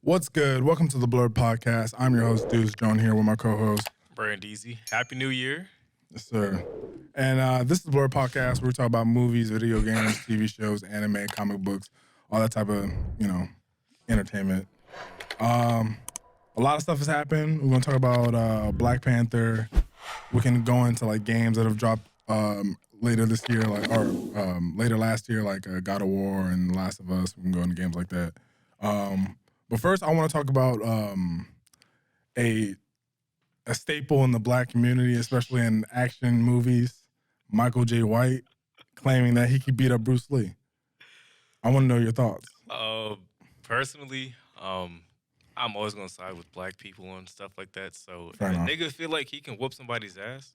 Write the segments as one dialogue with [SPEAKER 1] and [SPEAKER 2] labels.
[SPEAKER 1] What's good? Welcome to the Blerd podcast. I'm your host, Deuce Joan, here with my co-host,
[SPEAKER 2] Brand Easy. Happy New Year.
[SPEAKER 1] Yes, sir. And this is the Blerd podcast where we talk about movies, video games, TV shows, anime, comic books, all that type of, entertainment. A lot of stuff has happened. We're going to talk about Black Panther. We can go into like games that have dropped later this year, later last year, like God of War and Last of Us. We can go into games like that. But first, I want to talk about a staple in the Black community, especially in action movies. Michael J. White claiming that he could beat up Bruce Lee. I want to know your thoughts.
[SPEAKER 2] Personally, I'm always gonna side with black people and stuff like that. So
[SPEAKER 1] Fair
[SPEAKER 2] if a
[SPEAKER 1] enough.
[SPEAKER 2] nigga feel like he can whoop somebody's ass,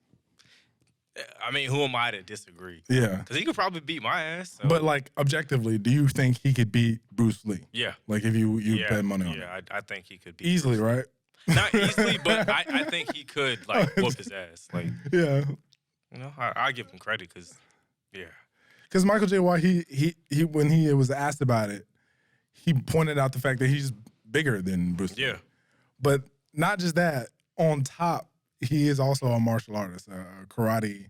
[SPEAKER 2] I mean, who am I to disagree?
[SPEAKER 1] Yeah.
[SPEAKER 2] Because he could probably beat my ass. So.
[SPEAKER 1] But like objectively, do you think he could beat Bruce Lee?
[SPEAKER 2] Yeah.
[SPEAKER 1] Like if you bet money on it?
[SPEAKER 2] Yeah, I think he could beat
[SPEAKER 1] Easily,
[SPEAKER 2] Bruce Lee.
[SPEAKER 1] right?
[SPEAKER 2] Not easily, but I think he could like whoop his ass. Like,
[SPEAKER 1] Yeah.
[SPEAKER 2] you know, I give him credit because, yeah.
[SPEAKER 1] Because Michael J. White, he when he was asked about it, he pointed out the fact that he's bigger than Bruce Lee.
[SPEAKER 2] Yeah.
[SPEAKER 1] But not just that, on top, he is also a martial artist, karate,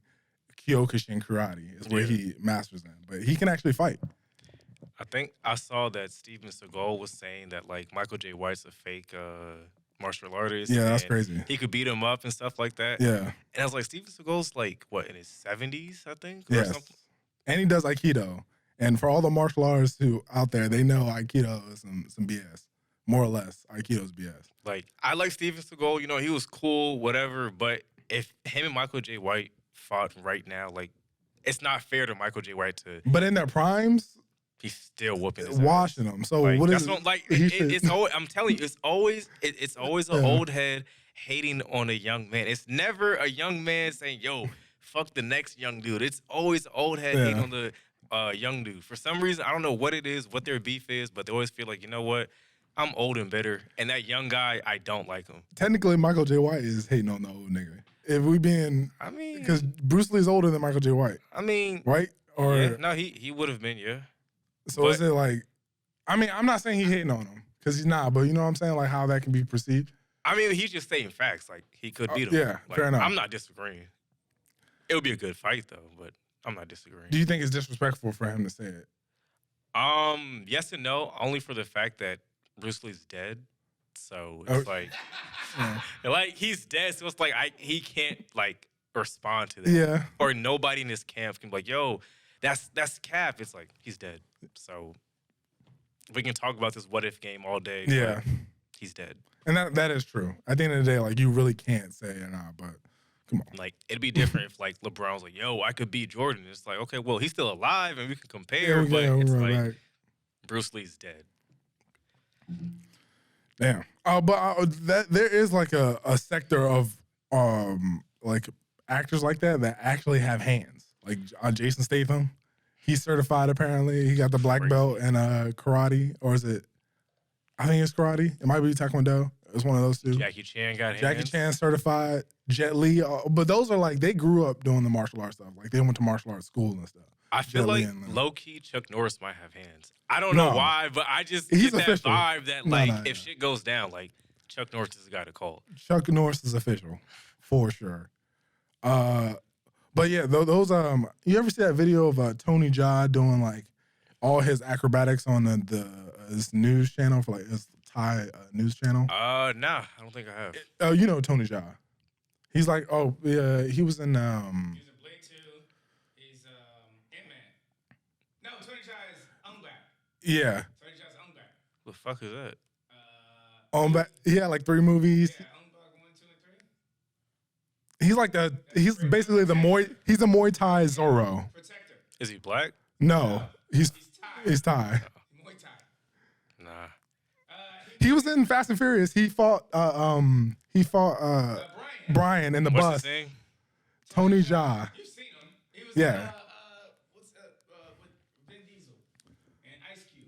[SPEAKER 1] Kyokushin karate is where he masters in. But he can actually fight.
[SPEAKER 2] I think I saw that Steven Seagal was saying that like Michael J. White's a fake martial artist.
[SPEAKER 1] Yeah, that's
[SPEAKER 2] and
[SPEAKER 1] crazy.
[SPEAKER 2] He could beat him up and stuff like that.
[SPEAKER 1] Yeah.
[SPEAKER 2] And I was like, Steven Seagal's like what, in his 70s, I think, or
[SPEAKER 1] Yes.
[SPEAKER 2] something.
[SPEAKER 1] And he does Aikido. And for all the martial artists who out there, they know Aikido is some BS. More or less, Aikido's BS.
[SPEAKER 2] Like I like Steven Seagal. You know, he was cool, whatever. But if him and Michael J. White fought right now, like it's not fair to Michael J. White to.
[SPEAKER 1] But in their primes,
[SPEAKER 2] He's still whooping his ass.
[SPEAKER 1] washing them. So
[SPEAKER 2] Like,
[SPEAKER 1] what
[SPEAKER 2] that's
[SPEAKER 1] is
[SPEAKER 2] what, like
[SPEAKER 1] he
[SPEAKER 2] it,
[SPEAKER 1] should-
[SPEAKER 2] it's always, I'm telling you, it's always an
[SPEAKER 1] Yeah.
[SPEAKER 2] old head hating on a young man. It's never a young man saying, "Yo, fuck the next young dude." It's always an old head hating on the young dude. For some reason, I don't know what it is, what their beef is, but they always feel like, you know what, I'm old and bitter, and that young guy, I don't like him.
[SPEAKER 1] Technically, Michael J. White is hating on the old nigga. If we being,
[SPEAKER 2] I mean,
[SPEAKER 1] because Bruce Lee's older than Michael J. White, right? Or
[SPEAKER 2] yeah, no, he would have been, yeah.
[SPEAKER 1] so is it like? I mean, I'm not saying he hating on him because he's not, but you know what I'm saying, like how that can be perceived.
[SPEAKER 2] I mean, he's just saying facts. Like he could beat him.
[SPEAKER 1] yeah,
[SPEAKER 2] Like,
[SPEAKER 1] fair enough.
[SPEAKER 2] I'm not disagreeing. It would be a good fight though, but I'm not disagreeing.
[SPEAKER 1] Do you think it's disrespectful for him to say it?
[SPEAKER 2] Yes and no. Only for the fact that Bruce Lee's dead. So
[SPEAKER 1] Oh.
[SPEAKER 2] it's like,
[SPEAKER 1] Yeah.
[SPEAKER 2] like he's dead. So it's like he can't like respond to that.
[SPEAKER 1] Yeah.
[SPEAKER 2] Or nobody in his camp can be like, yo, that's Cap. It's like he's dead. So we can talk about this what if game all day. but
[SPEAKER 1] Yeah.
[SPEAKER 2] he's dead.
[SPEAKER 1] And that is true. At the end of the day, like you really can't say it or not, but come on.
[SPEAKER 2] Like it'd be different if like LeBron's like, yo, I could beat Jordan. It's like, okay, well he's still alive and we can compare, but it's like
[SPEAKER 1] right.
[SPEAKER 2] Bruce Lee's dead.
[SPEAKER 1] Damn. That there is like a sector of like actors like that actually have hands. Like Jason Statham, he's certified apparently. He got the black
[SPEAKER 2] Crazy.
[SPEAKER 1] belt in karate, or is it? I think it's karate. It might be taekwondo. It's one of those two.
[SPEAKER 2] Jackie Chan got hands.
[SPEAKER 1] Jackie Chan certified. Jet Li, but those are like they grew up doing the martial arts stuff. Like they went to martial arts school and stuff.
[SPEAKER 2] I feel
[SPEAKER 1] Jet Li
[SPEAKER 2] like
[SPEAKER 1] and,
[SPEAKER 2] low key Chuck Norris might have hands. I don't know
[SPEAKER 1] No.
[SPEAKER 2] why, but I just
[SPEAKER 1] He's
[SPEAKER 2] get that
[SPEAKER 1] official.
[SPEAKER 2] vibe that
[SPEAKER 1] No,
[SPEAKER 2] like
[SPEAKER 1] no,
[SPEAKER 2] if shit goes down, like Chuck Norris is the guy to call.
[SPEAKER 1] Chuck Norris is official, for sure. But yeah, those you ever see that video of Tony Jaa doing like all his acrobatics on this news channel for like his Thai news channel?
[SPEAKER 2] Nah, I don't think I have.
[SPEAKER 1] Oh, you know Tony Jaa. He's like, oh yeah, he was in
[SPEAKER 3] He's in Blade 2. He's Ant-Man. No, Tony Jaa is Ungback.
[SPEAKER 1] yeah.
[SPEAKER 3] Tony Jaa's Ungback.
[SPEAKER 2] What the fuck is that?
[SPEAKER 1] He had like 3 movies.
[SPEAKER 3] Yeah, Ungback 1, 2, and 3.
[SPEAKER 1] He's like he's basically the Muay Thai Zorro.
[SPEAKER 3] Protector.
[SPEAKER 2] Is he black?
[SPEAKER 1] No, he's
[SPEAKER 3] He's Thai.
[SPEAKER 1] Thai.
[SPEAKER 3] Muay Thai.
[SPEAKER 2] Nah.
[SPEAKER 1] He was in Fast and Furious. He fought
[SPEAKER 3] Brian.
[SPEAKER 1] Brian in the
[SPEAKER 2] What's
[SPEAKER 1] bus.
[SPEAKER 2] his name?
[SPEAKER 1] Tony Jaa.
[SPEAKER 3] You've seen him. He was
[SPEAKER 1] Yeah.
[SPEAKER 3] with Vin Diesel and Ice Cube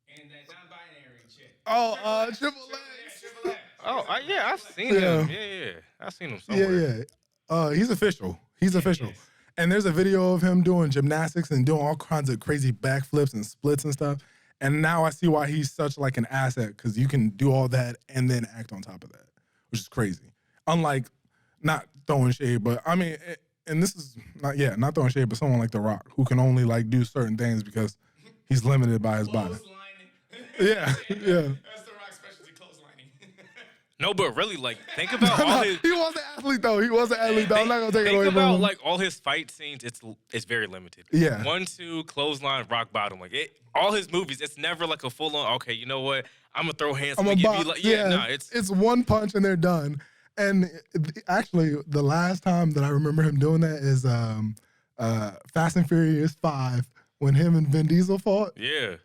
[SPEAKER 3] and that non-binary chick.
[SPEAKER 1] Triple
[SPEAKER 3] Triple X.
[SPEAKER 2] Oh, yeah, I've seen
[SPEAKER 1] Yeah.
[SPEAKER 2] him. Yeah, I've seen him
[SPEAKER 1] Yeah,
[SPEAKER 2] somewhere.
[SPEAKER 1] yeah. He's official. He's official.
[SPEAKER 3] yes.
[SPEAKER 1] And there's a video of him doing gymnastics and doing all kinds of crazy backflips and splits and stuff. And now I see why he's such like an asset, because you can do all that and then act on top of that, which is crazy. Unlike, not throwing shade, but I mean, and this is not throwing shade, but someone like The Rock, who can only like do certain things because he's limited by his body. Yeah.
[SPEAKER 3] That's The Rock's specialty, clotheslining.
[SPEAKER 2] No, but really, like, think about all his.
[SPEAKER 1] He was an athlete though. I'm not gonna take it away
[SPEAKER 2] Think
[SPEAKER 1] from
[SPEAKER 2] about
[SPEAKER 1] him.
[SPEAKER 2] like all his fight scenes. It's very limited.
[SPEAKER 1] Yeah.
[SPEAKER 2] 1, 2, clothesline, rock bottom. Like all his movies, it's never like a full on. Okay, you know what? I'm gonna throw hands.
[SPEAKER 1] I'm
[SPEAKER 2] I'm
[SPEAKER 1] a
[SPEAKER 2] gonna give
[SPEAKER 1] box.
[SPEAKER 2] you like
[SPEAKER 1] It's one punch and they're done. And actually, the last time that I remember him doing that is Fast and Furious 5, when him and Vin Diesel fought.
[SPEAKER 2] Yeah.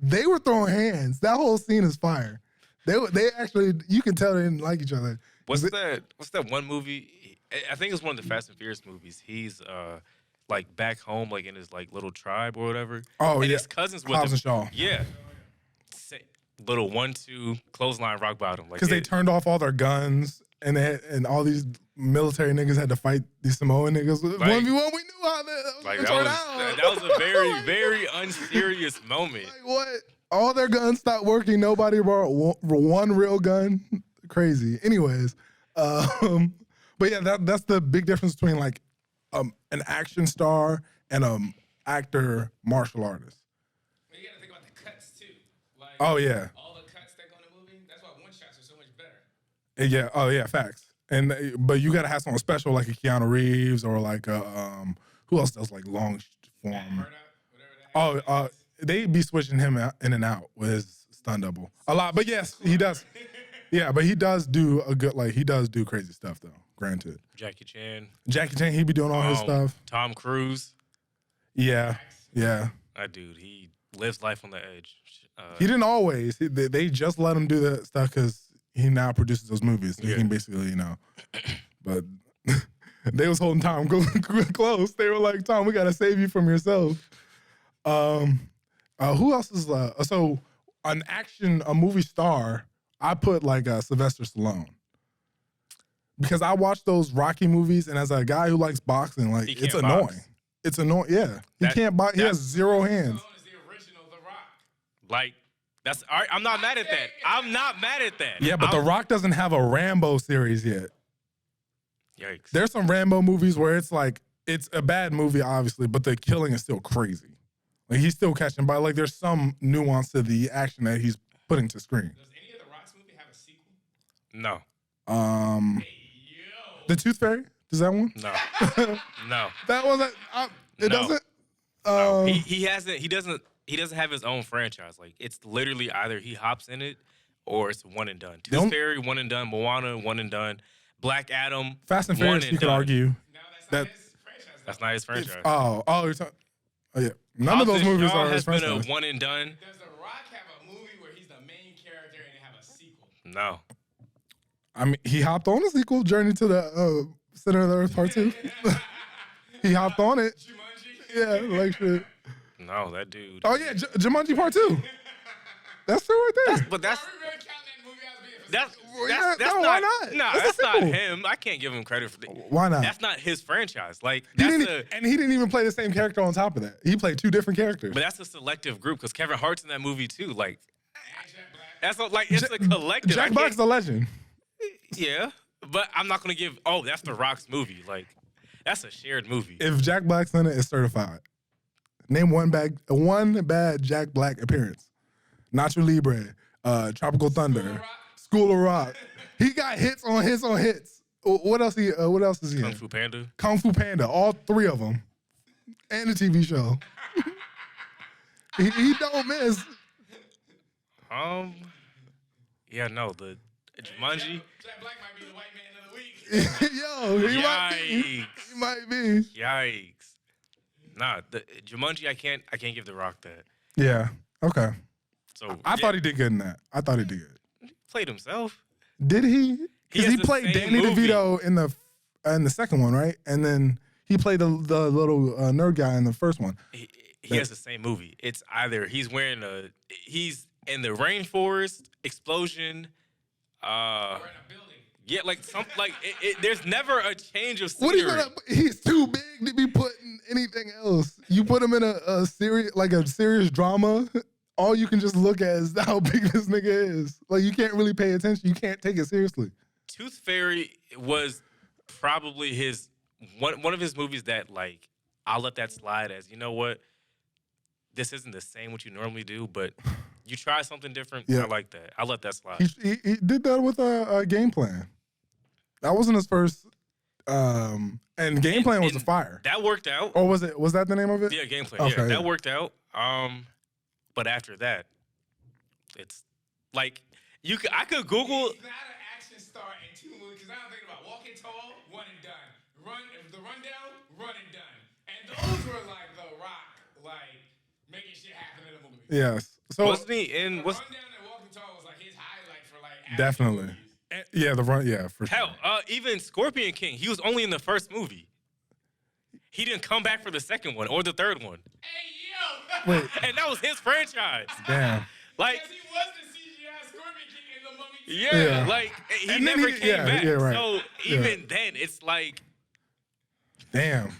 [SPEAKER 1] They were throwing hands. That whole scene is fire. They actually, you can tell they didn't like each other.
[SPEAKER 2] What's that one movie? I think it's one of the Fast and Furious movies. He's like back home, like in his like little tribe or whatever.
[SPEAKER 1] Oh,
[SPEAKER 2] and
[SPEAKER 1] yeah.
[SPEAKER 2] his cousins with
[SPEAKER 1] Hobbs
[SPEAKER 2] him.
[SPEAKER 1] and Shaw.
[SPEAKER 2] Yeah. Little 1, 2, clothesline, rock bottom. Like
[SPEAKER 1] Because they turned off all their guns, and all these military niggas had to fight these Samoan niggas. 1v1, we knew how that
[SPEAKER 2] like
[SPEAKER 1] was
[SPEAKER 2] that was a very, very unserious moment.
[SPEAKER 1] Like what? All their guns stopped working. Nobody brought one real gun. Crazy. Anyways, but yeah, that's the big difference between like an action star and actor martial artist.
[SPEAKER 3] You gotta think about the cuts too. Like,
[SPEAKER 1] Oh yeah,
[SPEAKER 3] all the cuts that go in the movie. That's why one shots are so much better.
[SPEAKER 1] yeah. Oh yeah, facts. And but you gotta have someone special like a Keanu Reeves or like who else does like long form?
[SPEAKER 3] Murdoch, whatever that is.
[SPEAKER 1] They be switching him in and out with his stunt double a lot. But yes, he does. Yeah, but he does do he does do crazy stuff though. Granted,
[SPEAKER 2] Jackie Chan,
[SPEAKER 1] he be doing all his stuff.
[SPEAKER 2] Tom Cruise.
[SPEAKER 1] Yeah.
[SPEAKER 2] That dude, he lives life on the edge.
[SPEAKER 1] He didn't always. They just let him do that stuff because he now produces those movies. So he can basically, But they was holding Tom close. They were like, Tom, we got to save you from yourself. Who else is so a movie star? I put like Sylvester Stallone, because I watch those Rocky movies, and as a guy who likes boxing, like it's annoying.
[SPEAKER 2] Box.
[SPEAKER 1] It's annoying. Yeah, he can't box. He has 0 hands.
[SPEAKER 3] Stallone is the original The Rock.
[SPEAKER 2] Like that's all right. I'm not mad at that. I'm not mad at that.
[SPEAKER 1] Yeah, but The Rock doesn't have a Rambo series yet.
[SPEAKER 2] Yikes.
[SPEAKER 1] There's some Rambo movies where it's like, it's a bad movie, obviously, but the killing is still crazy. Like, he's still catching by. Like, there's some nuance to the action that he's putting to screen.
[SPEAKER 3] Does any of The Rock's movie have a sequel?
[SPEAKER 2] No.
[SPEAKER 1] The Tooth Fairy? Does that one?
[SPEAKER 2] No. No.
[SPEAKER 1] That wasn't. It
[SPEAKER 2] No.
[SPEAKER 1] doesn't.
[SPEAKER 2] No. He hasn't. He doesn't have his own franchise. Like, it's literally either he hops in it or it's one and done. Tooth Fairy, one and done. Moana, one and done. Black Adam,
[SPEAKER 1] Fast and Furious, you could argue.
[SPEAKER 3] No, that's not his franchise.
[SPEAKER 2] That's not his franchise.
[SPEAKER 1] You're talking. Oh yeah. None of those movies are his
[SPEAKER 2] has been
[SPEAKER 1] franchise.
[SPEAKER 2] a one and done.
[SPEAKER 3] Does The Rock have a movie where he's the main character and they have a sequel?
[SPEAKER 2] No.
[SPEAKER 1] I mean, he hopped on a sequel, Journey to the Center of the Earth Part 2. He hopped on it.
[SPEAKER 3] Jumanji?
[SPEAKER 1] Yeah, like shit.
[SPEAKER 2] No, that dude.
[SPEAKER 1] Oh yeah, Jumanji Part 2. That's still right there.
[SPEAKER 2] But that's
[SPEAKER 3] Are we really counting that movie as being a
[SPEAKER 2] that's
[SPEAKER 3] sequel?
[SPEAKER 2] that's
[SPEAKER 1] no,
[SPEAKER 2] not.
[SPEAKER 1] why not?
[SPEAKER 2] No,
[SPEAKER 1] That's a
[SPEAKER 2] that's not
[SPEAKER 1] sequel.
[SPEAKER 2] him. I can't give him credit for that.
[SPEAKER 1] Why not?
[SPEAKER 2] That's not his franchise. Like
[SPEAKER 1] He
[SPEAKER 2] that's
[SPEAKER 1] didn't, and he didn't even play the same character on top of that. He played 2 different characters.
[SPEAKER 2] but that's a selective group because Kevin Hart's in that movie too. Like
[SPEAKER 3] And Jack Black.
[SPEAKER 2] that's not, like it's a collective.
[SPEAKER 1] Jack Black's a legend.
[SPEAKER 2] Yeah, but I'm not gonna give. Oh, that's The Rock's movie. Like that's a shared movie.
[SPEAKER 1] If Jack Black's in it, it's certified. Name one bad Jack Black appearance. Nacho Libre, Tropical Thunder, School of Rock. He got hits on hits on hits. What else is he
[SPEAKER 2] Kung
[SPEAKER 1] in?
[SPEAKER 2] Fu Panda.
[SPEAKER 1] Kung Fu Panda, all 3 of them, and the TV show. he don't miss.
[SPEAKER 2] Yeah, no, the Jumanji.
[SPEAKER 3] Jack Black might be the white man of the week.
[SPEAKER 1] Yo, he might be.
[SPEAKER 2] Yikes.
[SPEAKER 1] He might be.
[SPEAKER 2] Yikes. Nah, the Jumanji, I can't give The Rock that.
[SPEAKER 1] Yeah. Okay.
[SPEAKER 2] So
[SPEAKER 1] I thought he did good in that. I thought he did good.
[SPEAKER 2] he played himself.
[SPEAKER 1] Did he? Because
[SPEAKER 2] has
[SPEAKER 1] he
[SPEAKER 2] the
[SPEAKER 1] played
[SPEAKER 2] same
[SPEAKER 1] Danny
[SPEAKER 2] movie.
[SPEAKER 1] DeVito in the second one, right? And then he played the little nerd guy in the first one.
[SPEAKER 2] He has the same movie. It's either he's he's in the rainforest explosion.
[SPEAKER 3] We're in a building.
[SPEAKER 2] Yeah, like there's never a change of
[SPEAKER 1] What
[SPEAKER 2] scenery.
[SPEAKER 1] are you gonna? He's too big to be put in anything else. You put him in a serious, like a serious drama, all you can just look at is how big this nigga is. Like, you can't really pay attention. You can't take it seriously.
[SPEAKER 2] Tooth Fairy was probably his one of his movies that, like, I'll let that slide as, you know what? This isn't the same what you normally do, but you try something different.
[SPEAKER 1] Yeah.
[SPEAKER 2] I like that. I'll let that slide.
[SPEAKER 1] He did that with a game plan. That wasn't his first. And game plan was a fire.
[SPEAKER 2] That worked out.
[SPEAKER 1] Or was that the name of it?
[SPEAKER 2] Yeah, game plan.
[SPEAKER 1] Okay,
[SPEAKER 2] Yeah,
[SPEAKER 1] yeah.
[SPEAKER 2] that worked out. But after that, it's like I could Google.
[SPEAKER 3] He's not an action star in 2 movies because I'm thinking about Walking Tall, one and done. The Rundown, run and done. And those were like The Rock, like making shit happen in a movie.
[SPEAKER 1] Yes. So
[SPEAKER 2] Wasn't he in?
[SPEAKER 3] The
[SPEAKER 2] What's
[SPEAKER 3] Rundown and Walking Tall was like his highlight for like action
[SPEAKER 1] definitely.
[SPEAKER 3] movies.
[SPEAKER 1] Yeah, the run. Yeah, for
[SPEAKER 2] hell?
[SPEAKER 1] sure.
[SPEAKER 2] Even Scorpion King. He was only in the first movie. He didn't come back for the second one or the third one,
[SPEAKER 3] Hey, yo!
[SPEAKER 1] Wait,
[SPEAKER 2] and that was his franchise.
[SPEAKER 1] damn.
[SPEAKER 2] Like,
[SPEAKER 3] Because he was the CGI Scorpion King in the Mummy 2.
[SPEAKER 2] yeah,
[SPEAKER 1] Yeah.
[SPEAKER 2] like he
[SPEAKER 1] And then
[SPEAKER 2] never
[SPEAKER 1] he-
[SPEAKER 2] came
[SPEAKER 1] yeah,
[SPEAKER 2] back.
[SPEAKER 1] yeah, right.
[SPEAKER 2] So even then, it's like
[SPEAKER 1] Damn.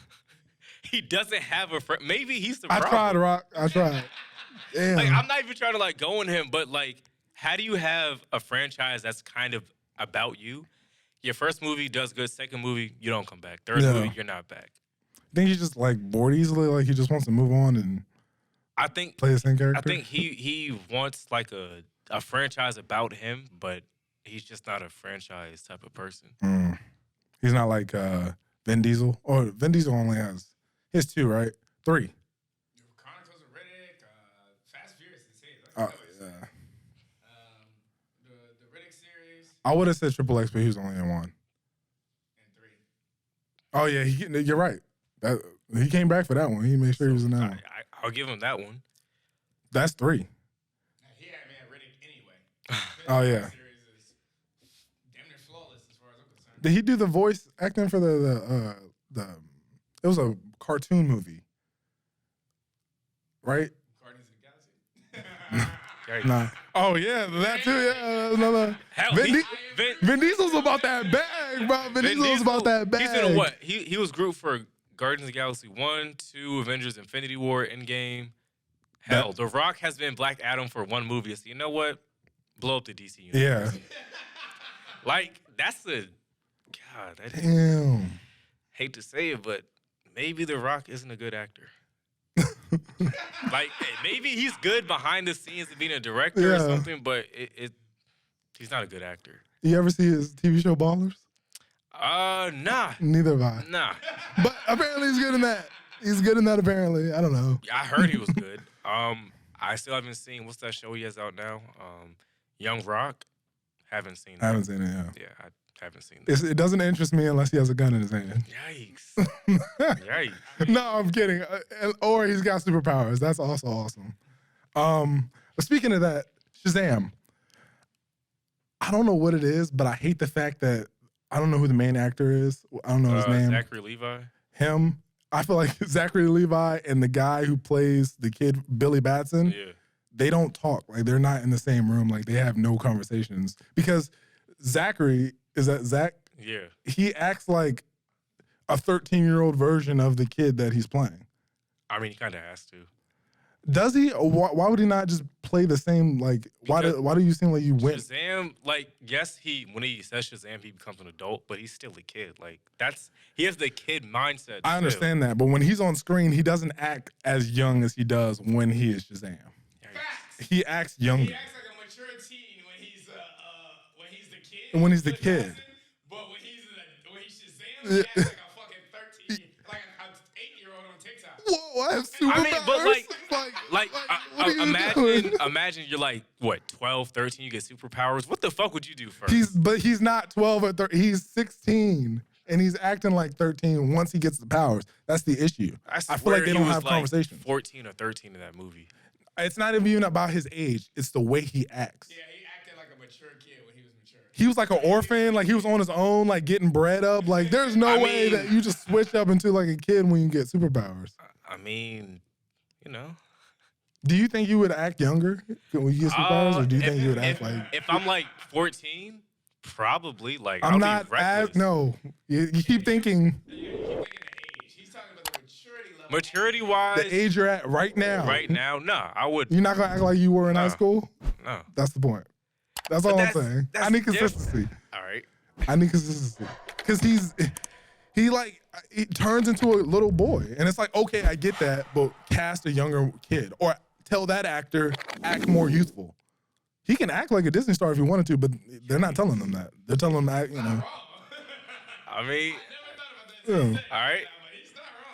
[SPEAKER 2] he doesn't have a friend. Maybe he's the
[SPEAKER 1] I
[SPEAKER 2] problem.
[SPEAKER 1] tried, Rock. I tried. Damn.
[SPEAKER 2] Like, I'm not even trying to like go on him, but like, how do you have a franchise that's kind of about you? Your first movie does good, second movie you don't come back, third
[SPEAKER 1] No.
[SPEAKER 2] movie you're not back.
[SPEAKER 1] think he's just like bored easily. Like he just wants to move on and
[SPEAKER 2] I think
[SPEAKER 1] play the same character.
[SPEAKER 2] I think he wants like a franchise about him, but he's just not a franchise type of person.
[SPEAKER 1] He's not like Vin Diesel. Or Vin Diesel only has his 2, right? 3.
[SPEAKER 3] Chronicles of Riddick, Fast Furious is his.
[SPEAKER 1] Oh, yeah.
[SPEAKER 3] The Riddick series
[SPEAKER 1] I would have said Triple X, but he was only in 1.
[SPEAKER 3] and 3.
[SPEAKER 1] Oh yeah, you're right. He came back for that one. He made sure he was in that one.
[SPEAKER 2] I'll give him that one.
[SPEAKER 1] That's 3.
[SPEAKER 3] He had me at Riddick anyway.
[SPEAKER 1] Oh yeah.
[SPEAKER 3] The series is damn near flawless as far as I'm concerned.
[SPEAKER 1] Did he do the voice acting for the? It was a cartoon movie, right?
[SPEAKER 3] Guardians of the Galaxy.
[SPEAKER 2] Right.
[SPEAKER 1] Nah. Oh yeah, that too. Yeah, no.
[SPEAKER 2] Hell,
[SPEAKER 1] Vin, Vin Diesel's about that bag, bro. Vin Diesel's about that bag.
[SPEAKER 2] He's in what? He was Groot for Guardians of the Galaxy 1, 2, Avengers Infinity War, Endgame. Hell, The Rock has been Black Adam for 1 movie. So you know what? Blow up the DC universe.
[SPEAKER 1] Yeah.
[SPEAKER 2] Like, that's the... God, I
[SPEAKER 1] Damn.
[SPEAKER 2] hate to say it, but maybe The Rock isn't a good actor. Like, maybe he's good behind the scenes of being a director or
[SPEAKER 1] Yeah.
[SPEAKER 2] something, but he's not a good actor.
[SPEAKER 1] You ever see his TV show Ballers?
[SPEAKER 2] Nah.
[SPEAKER 1] Neither have I.
[SPEAKER 2] Nah.
[SPEAKER 1] But apparently he's good in that. He's good in that apparently. I don't know.
[SPEAKER 2] I heard he was good. I still haven't seen, what's that show he has out now? Young Rock. Haven't seen that.
[SPEAKER 1] I haven't seen it, yeah.
[SPEAKER 2] Yeah, I haven't seen that.
[SPEAKER 1] It doesn't interest me unless he has a gun in his hand.
[SPEAKER 2] Yikes. Yikes.
[SPEAKER 1] No, I'm kidding. Or he's got superpowers. That's also awesome. But speaking of that, Shazam. I don't know what it is, but I hate the fact that I don't know who the main actor is. I don't know his name.
[SPEAKER 2] Zachary Levi.
[SPEAKER 1] Him. I feel like Zachary Levi and the guy who plays the kid, Billy Batson,
[SPEAKER 2] Yeah.
[SPEAKER 1] they don't talk. Like, they're not in the same room. Like, they have no conversations. Because Zachary, is that Zach?
[SPEAKER 2] Yeah.
[SPEAKER 1] He acts like a 13-year-old version of the kid that he's playing.
[SPEAKER 2] I mean, he kind of has to.
[SPEAKER 1] Does he? Or why would he not just play the same? Like, why do you seem like you went?
[SPEAKER 2] Shazam, like, yes, when he says Shazam, he becomes an adult, but he's still a kid. Like, he has the kid mindset.
[SPEAKER 1] I understand that, but when he's on screen, he doesn't act as young as he does when he is Shazam.
[SPEAKER 3] Facts.
[SPEAKER 1] He acts younger.
[SPEAKER 3] He acts like a mature teen when he's the kid.
[SPEAKER 1] When he's the
[SPEAKER 3] Good
[SPEAKER 1] kid.
[SPEAKER 3] Johnson, but when he's Shazam, he acts like a fucking 13, like an 8-year-old on TikTok.
[SPEAKER 1] Whoa, I have superpowers.
[SPEAKER 2] I mean, but
[SPEAKER 1] like what are you
[SPEAKER 2] imagine,
[SPEAKER 1] doing?
[SPEAKER 2] imagine you're like, what, 12, 13, you get superpowers. What the fuck would you do first?
[SPEAKER 1] He's not 12 or 13. He's 16. And he's acting like 13 once he gets the powers. That's the issue. I feel like they don't have conversations.
[SPEAKER 2] 14 or 13 in that movie.
[SPEAKER 1] It's not even about his age. It's the way he acts.
[SPEAKER 3] Yeah, he acted like a mature kid when he was mature.
[SPEAKER 1] He was like an orphan. Like, he was on his own, like, getting bred up. Like, there's no way that you just switch up into, like, a kid when you get superpowers.
[SPEAKER 2] I mean, you know.
[SPEAKER 1] Do you think you would act younger when you get superpowers? Or do you think you would act like...
[SPEAKER 2] If I'm, like, 14, probably. Like,
[SPEAKER 1] I'm
[SPEAKER 2] I'll
[SPEAKER 1] not
[SPEAKER 2] be reckless.
[SPEAKER 1] no. You keep thinking...
[SPEAKER 3] You're thinking of age. He's talking about the maturity level
[SPEAKER 2] Maturity wise,
[SPEAKER 1] The age you're at right now.
[SPEAKER 2] right now, nah, I would.
[SPEAKER 1] You're not gonna act like you were in high
[SPEAKER 2] Nah.
[SPEAKER 1] school.
[SPEAKER 2] No.
[SPEAKER 1] That's the point. That's
[SPEAKER 2] But
[SPEAKER 1] all I'm
[SPEAKER 2] that's-
[SPEAKER 1] saying.
[SPEAKER 2] that's
[SPEAKER 1] I need
[SPEAKER 2] different.
[SPEAKER 1] consistency.
[SPEAKER 2] All right.
[SPEAKER 1] I need consistency because he like he turns into a little boy, and it's like, okay, I get that, but cast a younger kid or tell that actor act more youthful. He can act like a Disney star if he wanted to, but they're not telling him that. They're telling him to act, you know.
[SPEAKER 2] I mean,
[SPEAKER 1] Yeah.
[SPEAKER 2] all right.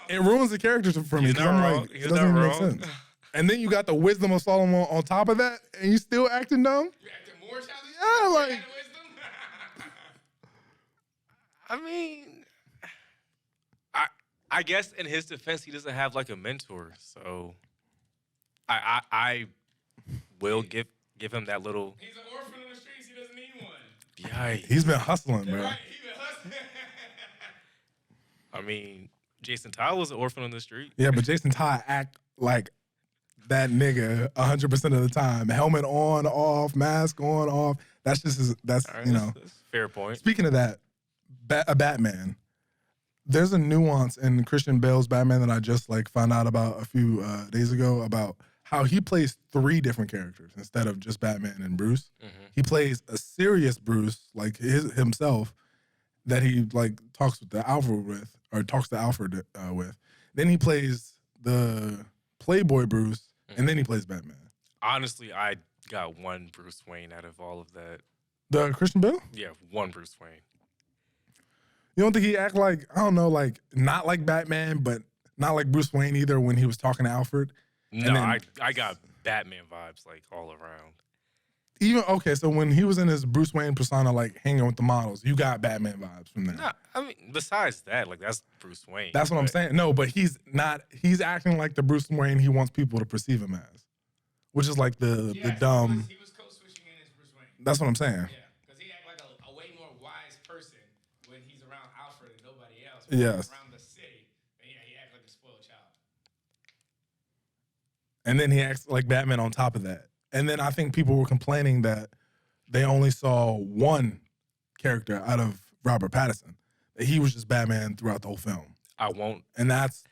[SPEAKER 1] It ruins the character for me
[SPEAKER 2] He's
[SPEAKER 1] because
[SPEAKER 2] not
[SPEAKER 1] I'm
[SPEAKER 2] wrong.
[SPEAKER 1] like,
[SPEAKER 2] He's
[SPEAKER 1] it doesn't
[SPEAKER 2] not
[SPEAKER 1] even make
[SPEAKER 2] wrong.
[SPEAKER 1] sense. And then you got the wisdom of Solomon on top of that, and you still acting dumb.
[SPEAKER 3] You acting more childish?
[SPEAKER 1] Yeah,
[SPEAKER 3] You
[SPEAKER 1] like-
[SPEAKER 3] had wisdom?
[SPEAKER 2] I mean, I guess in his defense, he doesn't have like a mentor, so I will give him that little.
[SPEAKER 3] He's an orphan on the streets. He doesn't need one.
[SPEAKER 2] Yikes.
[SPEAKER 1] He's been hustling, bro.
[SPEAKER 3] Right? He been hustling.
[SPEAKER 2] I mean, Jason Todd was an orphan on the street.
[SPEAKER 1] Yeah, but Jason Todd act like that nigga 100% of the time. Helmet on, off, mask on, off. That's just that's
[SPEAKER 2] All right,
[SPEAKER 1] you know.
[SPEAKER 2] that's a fair point.
[SPEAKER 1] Speaking of that, a Batman. There's a nuance in Christian Bale's Batman that I just like found out about a few days ago about how he plays 3 different characters instead of just Batman and Bruce. He plays a serious Bruce, like himself, that he like talks with the Alfred with, or talks to Alfred with. Then he plays the Playboy Bruce, and then he plays Batman.
[SPEAKER 2] Honestly, I got one Bruce Wayne out of all of that.
[SPEAKER 1] The Christian Bale?
[SPEAKER 2] Yeah, one Bruce Wayne.
[SPEAKER 1] You don't think he act like, I don't know, like not like Batman, but not like Bruce Wayne either when he was talking to Alfred?
[SPEAKER 2] No,
[SPEAKER 1] And then-
[SPEAKER 2] I got Batman vibes like all around.
[SPEAKER 1] Even, okay, so when he was in his Bruce Wayne persona, like hanging with the models, you got Batman vibes from that.
[SPEAKER 2] No, I mean, besides that, like that's Bruce Wayne.
[SPEAKER 1] That's what I'm
[SPEAKER 2] but-
[SPEAKER 1] saying. No, but he's not, he's acting like the Bruce Wayne he wants people to perceive him as, which is like the
[SPEAKER 3] Yes,
[SPEAKER 1] dumb,
[SPEAKER 3] He was code switching in as Bruce Wayne.
[SPEAKER 1] that's what I'm saying.
[SPEAKER 3] Yeah, because he act like a way more wise person when he's around Alfred and nobody else.
[SPEAKER 1] Yes.
[SPEAKER 3] Around the city, and yeah, he act like a spoiled child.
[SPEAKER 1] And then he acts like Batman on top of that. And then I think people were complaining that they only saw one character out of Robert Pattinson. That he was just Batman throughout the whole film.
[SPEAKER 2] I won't.
[SPEAKER 1] And that's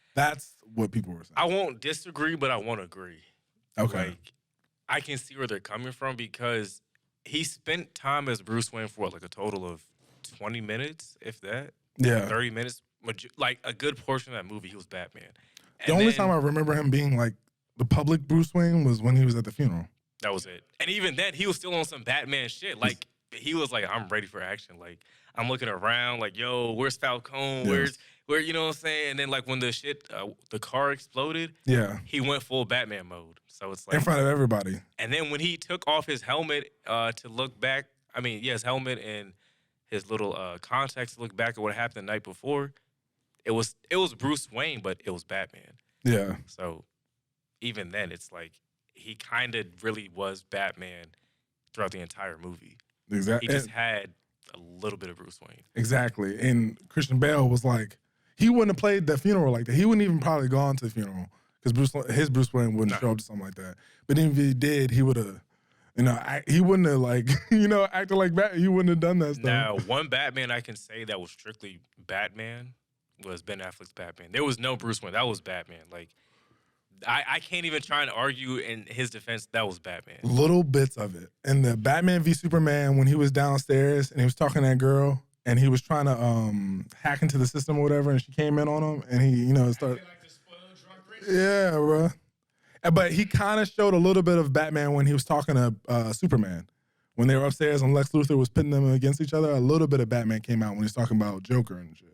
[SPEAKER 1] what people were saying.
[SPEAKER 2] I won't disagree, but I won't agree.
[SPEAKER 1] Okay.
[SPEAKER 2] Like, I can see where they're coming from because he spent time as Bruce Wayne for like a total of 20 minutes, if that.
[SPEAKER 1] Yeah.
[SPEAKER 2] 30 minutes. Like a good portion of that movie, he was Batman.
[SPEAKER 1] The
[SPEAKER 2] And
[SPEAKER 1] only
[SPEAKER 2] then-
[SPEAKER 1] time I remember him being like the public Bruce Wayne was when he was at the funeral.
[SPEAKER 2] That was it. And even then, he was still on some Batman shit. Like, he was like, I'm ready for action. Like, I'm looking around, like, yo, where's Falcone?
[SPEAKER 1] Yes.
[SPEAKER 2] Where, you know what I'm saying? And then, like, when the shit, the car exploded,
[SPEAKER 1] Yeah.
[SPEAKER 2] he went full Batman mode. So it's like,
[SPEAKER 1] In front of everybody.
[SPEAKER 2] and then when he took off his helmet to look back, I mean, yeah, his helmet and his little contacts to look back at what happened the night before, it was Bruce Wayne, but it was Batman.
[SPEAKER 1] Yeah.
[SPEAKER 2] So even then, it's like he kind of really was Batman throughout the entire movie. He
[SPEAKER 1] Exactly.
[SPEAKER 2] just had a little bit of Bruce Wayne.
[SPEAKER 1] Exactly. And Christian Bale was like, he wouldn't have played the funeral like that. He wouldn't even probably gone to the funeral because his Bruce Wayne wouldn't show up to something like that. But even if he did, he would have, he wouldn't have like, acted like Batman. He wouldn't have done that stuff.
[SPEAKER 2] Now, one Batman I can say that was strictly Batman was Ben Affleck's Batman. There was no Bruce Wayne. That was Batman. Like, I can't even try and argue in his defense that was Batman.
[SPEAKER 1] Little bits of it. And the Batman v Superman, when he was downstairs and he was talking to that girl and he was trying to hack into the system or whatever, and she came in on him and he, started.
[SPEAKER 3] Feel like the spoiled drunk rich.
[SPEAKER 1] Yeah, bro. But he kind of showed a little bit of Batman when he was talking to Superman. When they were upstairs and Lex Luthor was pitting them against each other, a little bit of Batman came out when he was talking about Joker and shit.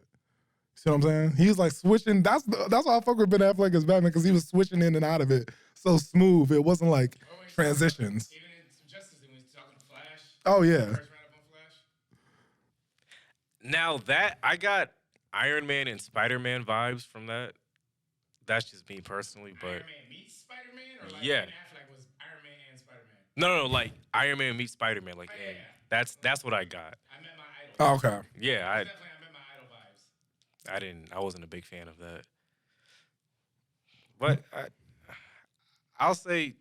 [SPEAKER 1] See what I'm saying? He was like switching. That's why I fuck with Ben Affleck as Batman, because he was switching in and out of it so smooth. It wasn't like transitions.
[SPEAKER 3] Even in some Justice League, when he's talking to Flash.
[SPEAKER 1] Oh, yeah.
[SPEAKER 3] First round up on Flash.
[SPEAKER 2] Now that I got Iron Man and Spider-Man vibes from that. That's just me personally, but
[SPEAKER 3] Iron Man meets Spider-Man, or like
[SPEAKER 2] Yeah.
[SPEAKER 3] Ben Affleck was Iron Man and Spider-Man.
[SPEAKER 2] no, like Iron Man meets Spider-Man, like
[SPEAKER 3] Oh, yeah,
[SPEAKER 2] and
[SPEAKER 3] yeah.
[SPEAKER 2] that's what I got.
[SPEAKER 3] I met my idol.
[SPEAKER 1] Oh, okay.
[SPEAKER 2] Yeah,
[SPEAKER 3] Definitely, I met my idol vibes.
[SPEAKER 2] I wasn't a big fan of that. But I'll say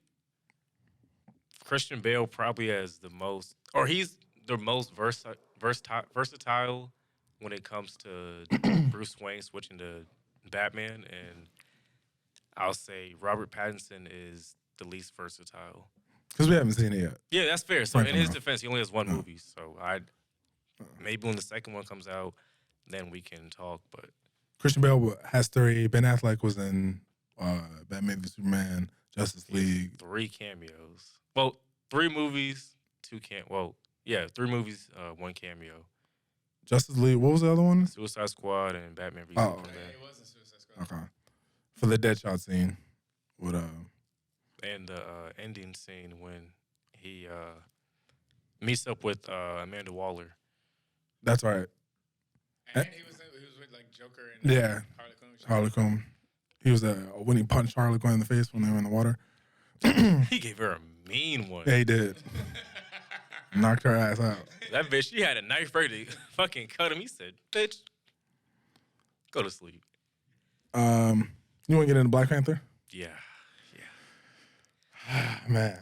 [SPEAKER 2] Christian Bale probably has the most, or he's the most versatile when it comes to Bruce Wayne switching to Batman, and I'll say Robert Pattinson is the least versatile.
[SPEAKER 1] Because we haven't seen it yet.
[SPEAKER 2] Yeah, that's fair. So in
[SPEAKER 1] Frankly,
[SPEAKER 2] his
[SPEAKER 1] no.
[SPEAKER 2] defense, he only has one movie. So maybe when the second one comes out, then we can talk. But
[SPEAKER 1] Christian Bale has 3. Ben Affleck was in Batman v Superman, Justice League.
[SPEAKER 2] 3 cameos. Well, 3 movies, 2 Well, yeah, 3 movies, 1 cameo.
[SPEAKER 1] Justice League. What was the other one?
[SPEAKER 2] Suicide Squad and Batman v
[SPEAKER 1] Oh,
[SPEAKER 2] Superman.
[SPEAKER 3] It wasn't Suicide Squad.
[SPEAKER 1] Okay. For the Deadshot scene with
[SPEAKER 2] And the ending scene when he meets up with Amanda Waller.
[SPEAKER 1] That's right.
[SPEAKER 3] And he was with like Joker and
[SPEAKER 1] Yeah. Harley Quinn. He was when he punched Harley Quinn in the face when they were in the water.
[SPEAKER 2] He gave her a mean one.
[SPEAKER 1] Yeah, he did. Knocked her ass out.
[SPEAKER 2] That bitch, she had a knife ready to fucking cut him. He said, bitch, go to sleep.
[SPEAKER 1] You want to get into Black Panther?
[SPEAKER 2] Yeah.
[SPEAKER 1] Man.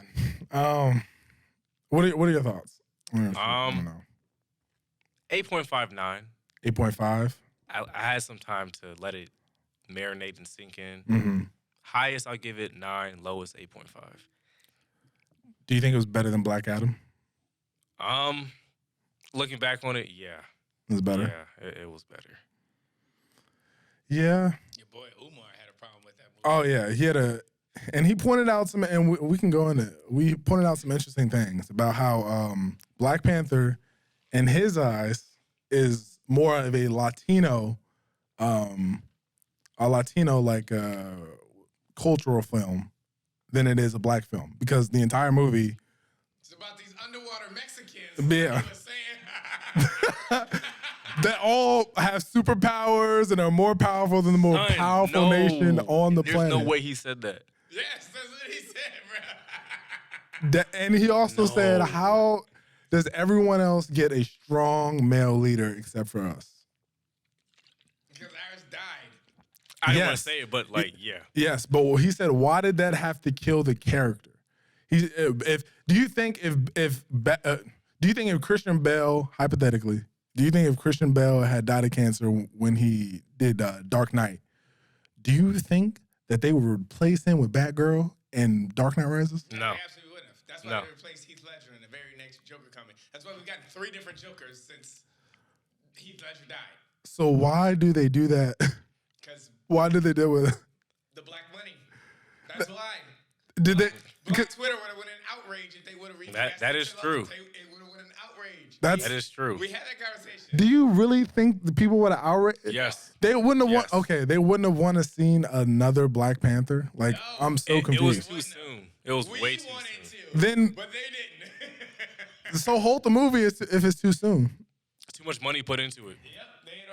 [SPEAKER 1] What are your thoughts?
[SPEAKER 2] 8.59.
[SPEAKER 1] 8.5.
[SPEAKER 2] I had some time to let it marinate and sink in.
[SPEAKER 1] Mm-hmm.
[SPEAKER 2] Highest, I'll give it 9. Lowest, 8.5.
[SPEAKER 1] Do you think it was better than Black Adam?
[SPEAKER 2] Looking back on it, yeah.
[SPEAKER 1] It was better?
[SPEAKER 2] Yeah, it was better.
[SPEAKER 1] Yeah.
[SPEAKER 3] Your boy Umar had a problem with that movie.
[SPEAKER 1] Oh, yeah. And he pointed out some, and we can go into, we pointed out some interesting things about how Black Panther, in his eyes, is more of a Latino cultural film than it is a black film, because the entire movie.
[SPEAKER 3] It's about these underwater Mexicans.
[SPEAKER 1] Yeah.
[SPEAKER 3] He was saying.
[SPEAKER 1] That all have superpowers and are more powerful than the most powerful nation on the planet.
[SPEAKER 2] There's no way he said that.
[SPEAKER 3] Yes, that's what he said, bro.
[SPEAKER 1] And he also said, how does everyone else get a strong male leader except for us?
[SPEAKER 3] Because ours died.
[SPEAKER 2] I didn't want to say it, but yeah.
[SPEAKER 1] Yes, but he said, why did that have to kill the character? Do you think if Christian Bale, hypothetically, do you think if Christian Bale had died of cancer when he did Dark Knight, do you think that they would replace him with Batgirl in Dark Knight Rises?
[SPEAKER 2] No.
[SPEAKER 3] They absolutely wouldn't have. That's why they replaced Heath Ledger in the very next Joker coming. That's why we've gotten 3 different Jokers since Heath Ledger died.
[SPEAKER 1] So why do they do that?
[SPEAKER 3] Because
[SPEAKER 1] Why did they do it?
[SPEAKER 3] the black money. That's why.
[SPEAKER 1] Did they?
[SPEAKER 3] Black Twitter would have went in outrage if they would have recast
[SPEAKER 2] That is true.
[SPEAKER 3] It would have went in outrage.
[SPEAKER 1] That
[SPEAKER 2] is true.
[SPEAKER 3] We had that conversation.
[SPEAKER 1] Do you really think the people would have outraged?
[SPEAKER 2] Yes.
[SPEAKER 1] They wouldn't have
[SPEAKER 2] Yes.
[SPEAKER 1] they wouldn't have wanted to seen another Black Panther. Like,
[SPEAKER 3] No.
[SPEAKER 1] I'm so
[SPEAKER 2] It was
[SPEAKER 1] confused.
[SPEAKER 2] too soon. It was
[SPEAKER 3] We
[SPEAKER 2] way too
[SPEAKER 3] wanted
[SPEAKER 2] soon.
[SPEAKER 3] to,
[SPEAKER 1] Then
[SPEAKER 3] but they didn't.
[SPEAKER 1] so hold the movie if it's too soon.
[SPEAKER 2] Too much money put into it.
[SPEAKER 3] Yep, they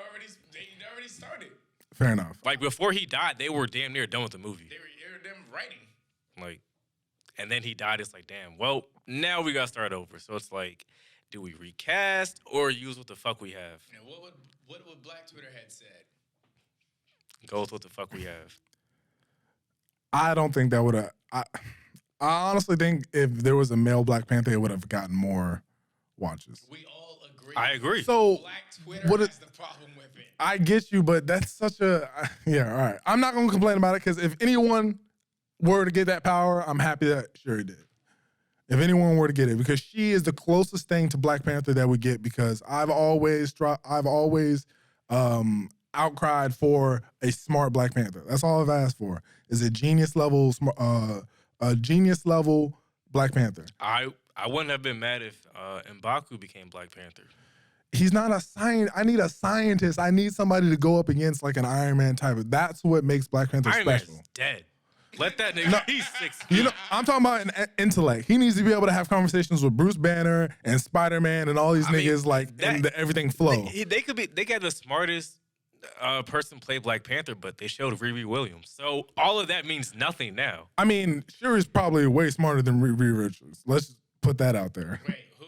[SPEAKER 3] already started.
[SPEAKER 1] Fair enough.
[SPEAKER 2] Like, before he died, they were damn near done with the movie.
[SPEAKER 3] They were them writing.
[SPEAKER 2] Like, and then he died. It's like, damn, well, now we got to start over. So it's like, do we recast or use what the fuck we have?
[SPEAKER 3] And what would Black Twitter had said?
[SPEAKER 2] Go with what the fuck we have.
[SPEAKER 1] I don't think that would have. I honestly think if there was a male Black Panther, it would have gotten more watches.
[SPEAKER 3] We all agree.
[SPEAKER 2] I agree.
[SPEAKER 1] So
[SPEAKER 3] Black Twitter
[SPEAKER 1] what
[SPEAKER 3] has the problem with it.
[SPEAKER 1] I get you, but that's such a yeah. All right, I'm not gonna complain about it because if anyone were to get that power, I'm happy that Shuri did. If anyone were to get it, because she is the closest thing to Black Panther that we get. Because I've always outcried for a smart Black Panther. That's all I've asked for is a genius level Black Panther.
[SPEAKER 2] I wouldn't have been mad if M'Baku became Black Panther.
[SPEAKER 1] He's not a scientist. I need a scientist. I need somebody to go up against like an Iron Man type. That's what makes Black Panther
[SPEAKER 2] Iron
[SPEAKER 1] special.
[SPEAKER 2] Man's dead. Let that nigga. He's 6 feet.
[SPEAKER 1] You know, I'm talking about an intellect. He needs to be able to have conversations with Bruce Banner and Spider-Man and all these niggas and everything flow.
[SPEAKER 2] They could have the smartest person play Black Panther, but they showed Riri Williams. So all of that means nothing now.
[SPEAKER 1] I mean, Shuri's probably way smarter than Riri Richards. Let's put that out there.
[SPEAKER 3] Wait, who?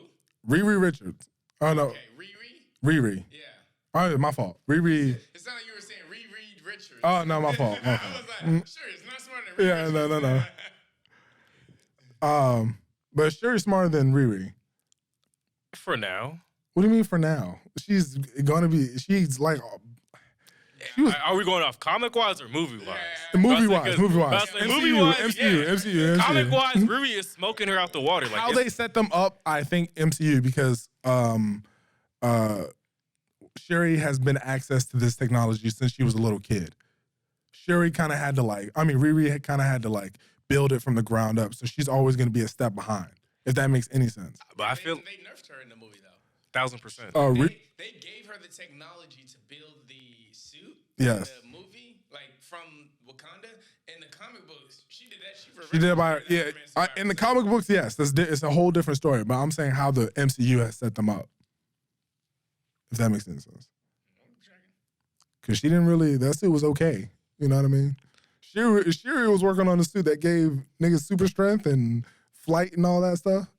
[SPEAKER 1] Riri Richards. Oh, no.
[SPEAKER 3] Okay, Riri?
[SPEAKER 1] Riri.
[SPEAKER 3] Yeah.
[SPEAKER 1] Oh, my fault. Riri.
[SPEAKER 3] It sounded like you were saying Reread Richards.
[SPEAKER 1] Oh, no, my fault. My
[SPEAKER 3] I
[SPEAKER 1] fault.
[SPEAKER 3] was like, sure, it's not smarter than Reread
[SPEAKER 1] Yeah, no. But Shuri's smarter than Riri.
[SPEAKER 2] For now.
[SPEAKER 1] What do you mean for now? She's like
[SPEAKER 2] Are we going off comic wise or movie wise?
[SPEAKER 1] Movie wise. MCU.
[SPEAKER 2] Comic wise, Riri is smoking her out the water. Like
[SPEAKER 1] How they set them up, I think MCU, because Sherry has been access to this technology since she was a little kid. Riri kind of had to build it from the ground up, so she's always going to be a step behind. If that makes any sense.
[SPEAKER 2] But I feel
[SPEAKER 3] they nerfed her in the movie though.
[SPEAKER 2] 1000%.
[SPEAKER 3] They gave her the technology to build the suit.
[SPEAKER 1] Yes.
[SPEAKER 3] In the movie, like from Wakanda, in the comic books, she did that.
[SPEAKER 1] She did by in the comic books, yes, it's a whole different story. But I'm saying how the MCU has set them up. If that makes any sense. Because she didn't really. That suit was okay. You know what I mean? Shuri was working on a suit that gave niggas super strength and flight and all that stuff.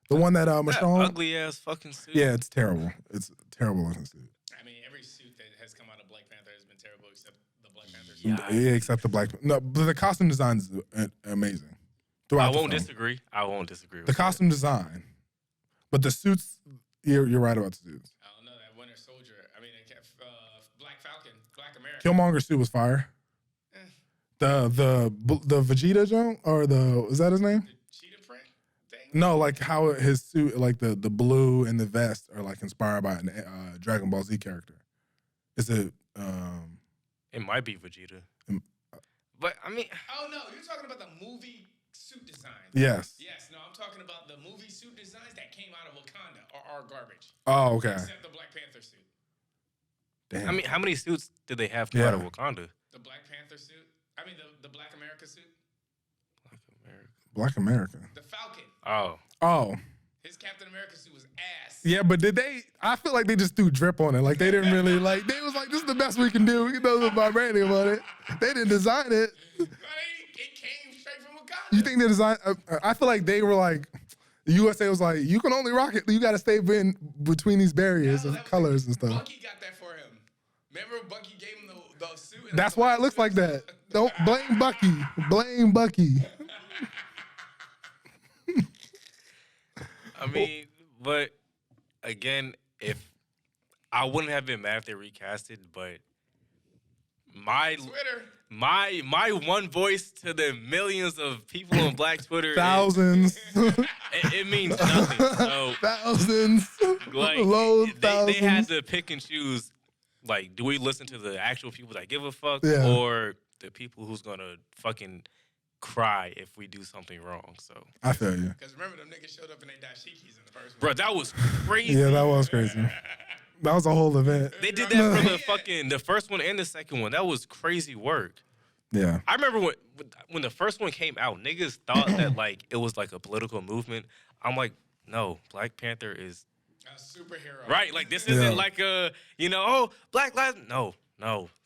[SPEAKER 1] The one that Michonne.
[SPEAKER 2] Ugly ass fucking suit.
[SPEAKER 1] Yeah, it's terrible. It's a terrible looking suit.
[SPEAKER 3] I mean, every suit that has come out of Black Panther has been terrible except the Black Panther suit.
[SPEAKER 1] Yeah, except the black. No, but the costume design is amazing.
[SPEAKER 2] I won't disagree. With
[SPEAKER 1] the costume design, but the suits. You're right about the suits.
[SPEAKER 3] I don't know that Winter Soldier. I mean, Black Falcon, Black America.
[SPEAKER 1] Killmonger's suit was fire. The Vegeta joint or is that his name?
[SPEAKER 3] The cheetah print thing.
[SPEAKER 1] No, like how his suit, like the blue and the vest are like inspired by a Dragon Ball Z character. Is it?
[SPEAKER 2] It might be Vegeta. But I mean,
[SPEAKER 3] oh no, you're talking about the movie suit designs.
[SPEAKER 1] Yes.
[SPEAKER 3] Yes. No, I'm talking about the movie suit designs that came out of Wakanda are garbage.
[SPEAKER 1] Oh, okay.
[SPEAKER 3] Except the Black Panther suit.
[SPEAKER 1] Damn.
[SPEAKER 2] I mean, how many suits did they have come out of Wakanda?
[SPEAKER 3] The Black Panther suit. I mean, the Black America suit.
[SPEAKER 1] Black America.
[SPEAKER 3] The Falcon.
[SPEAKER 1] Oh.
[SPEAKER 3] His Captain America suit was ass.
[SPEAKER 1] Yeah, but did they? I feel like they just threw drip on it. Like they didn't really like. They was like, "This is the best we can do. We can do the vibranium on it." They didn't design it.
[SPEAKER 3] But it came straight from Wakanda.
[SPEAKER 1] You think they designed? I feel like they were like, the USA was like, "You can only rock it. You got to stay in between these barriers and colors and stuff."
[SPEAKER 3] Bucky got that for him. Remember, Bucky gave him the suit.
[SPEAKER 1] That's why it looks like that. Don't blame Bucky. Blame Bucky.
[SPEAKER 2] I mean, but again, if I wouldn't have been mad if they recasted, but my one voice to the millions of people on Black Twitter,
[SPEAKER 1] thousands.
[SPEAKER 2] It means nothing. So
[SPEAKER 1] thousands,
[SPEAKER 2] like
[SPEAKER 1] thousands.
[SPEAKER 2] They had to pick and choose. Like, do we listen to the actual people that give a fuck, or the people who's gonna fucking cry if we do something wrong? So
[SPEAKER 1] I feel you.
[SPEAKER 3] Because remember, them niggas showed up in their dashikis in the first one.
[SPEAKER 2] Bro, that was crazy.
[SPEAKER 1] Yeah, that was crazy. That was a whole event.
[SPEAKER 2] They did that for the first one and the second one. That was crazy work.
[SPEAKER 1] Yeah.
[SPEAKER 2] I remember when the first one came out, niggas thought that like it was like a political movement. I'm like, no, Black Panther is
[SPEAKER 3] a superhero.
[SPEAKER 2] Right, like this isn't like a, Black Lives. No,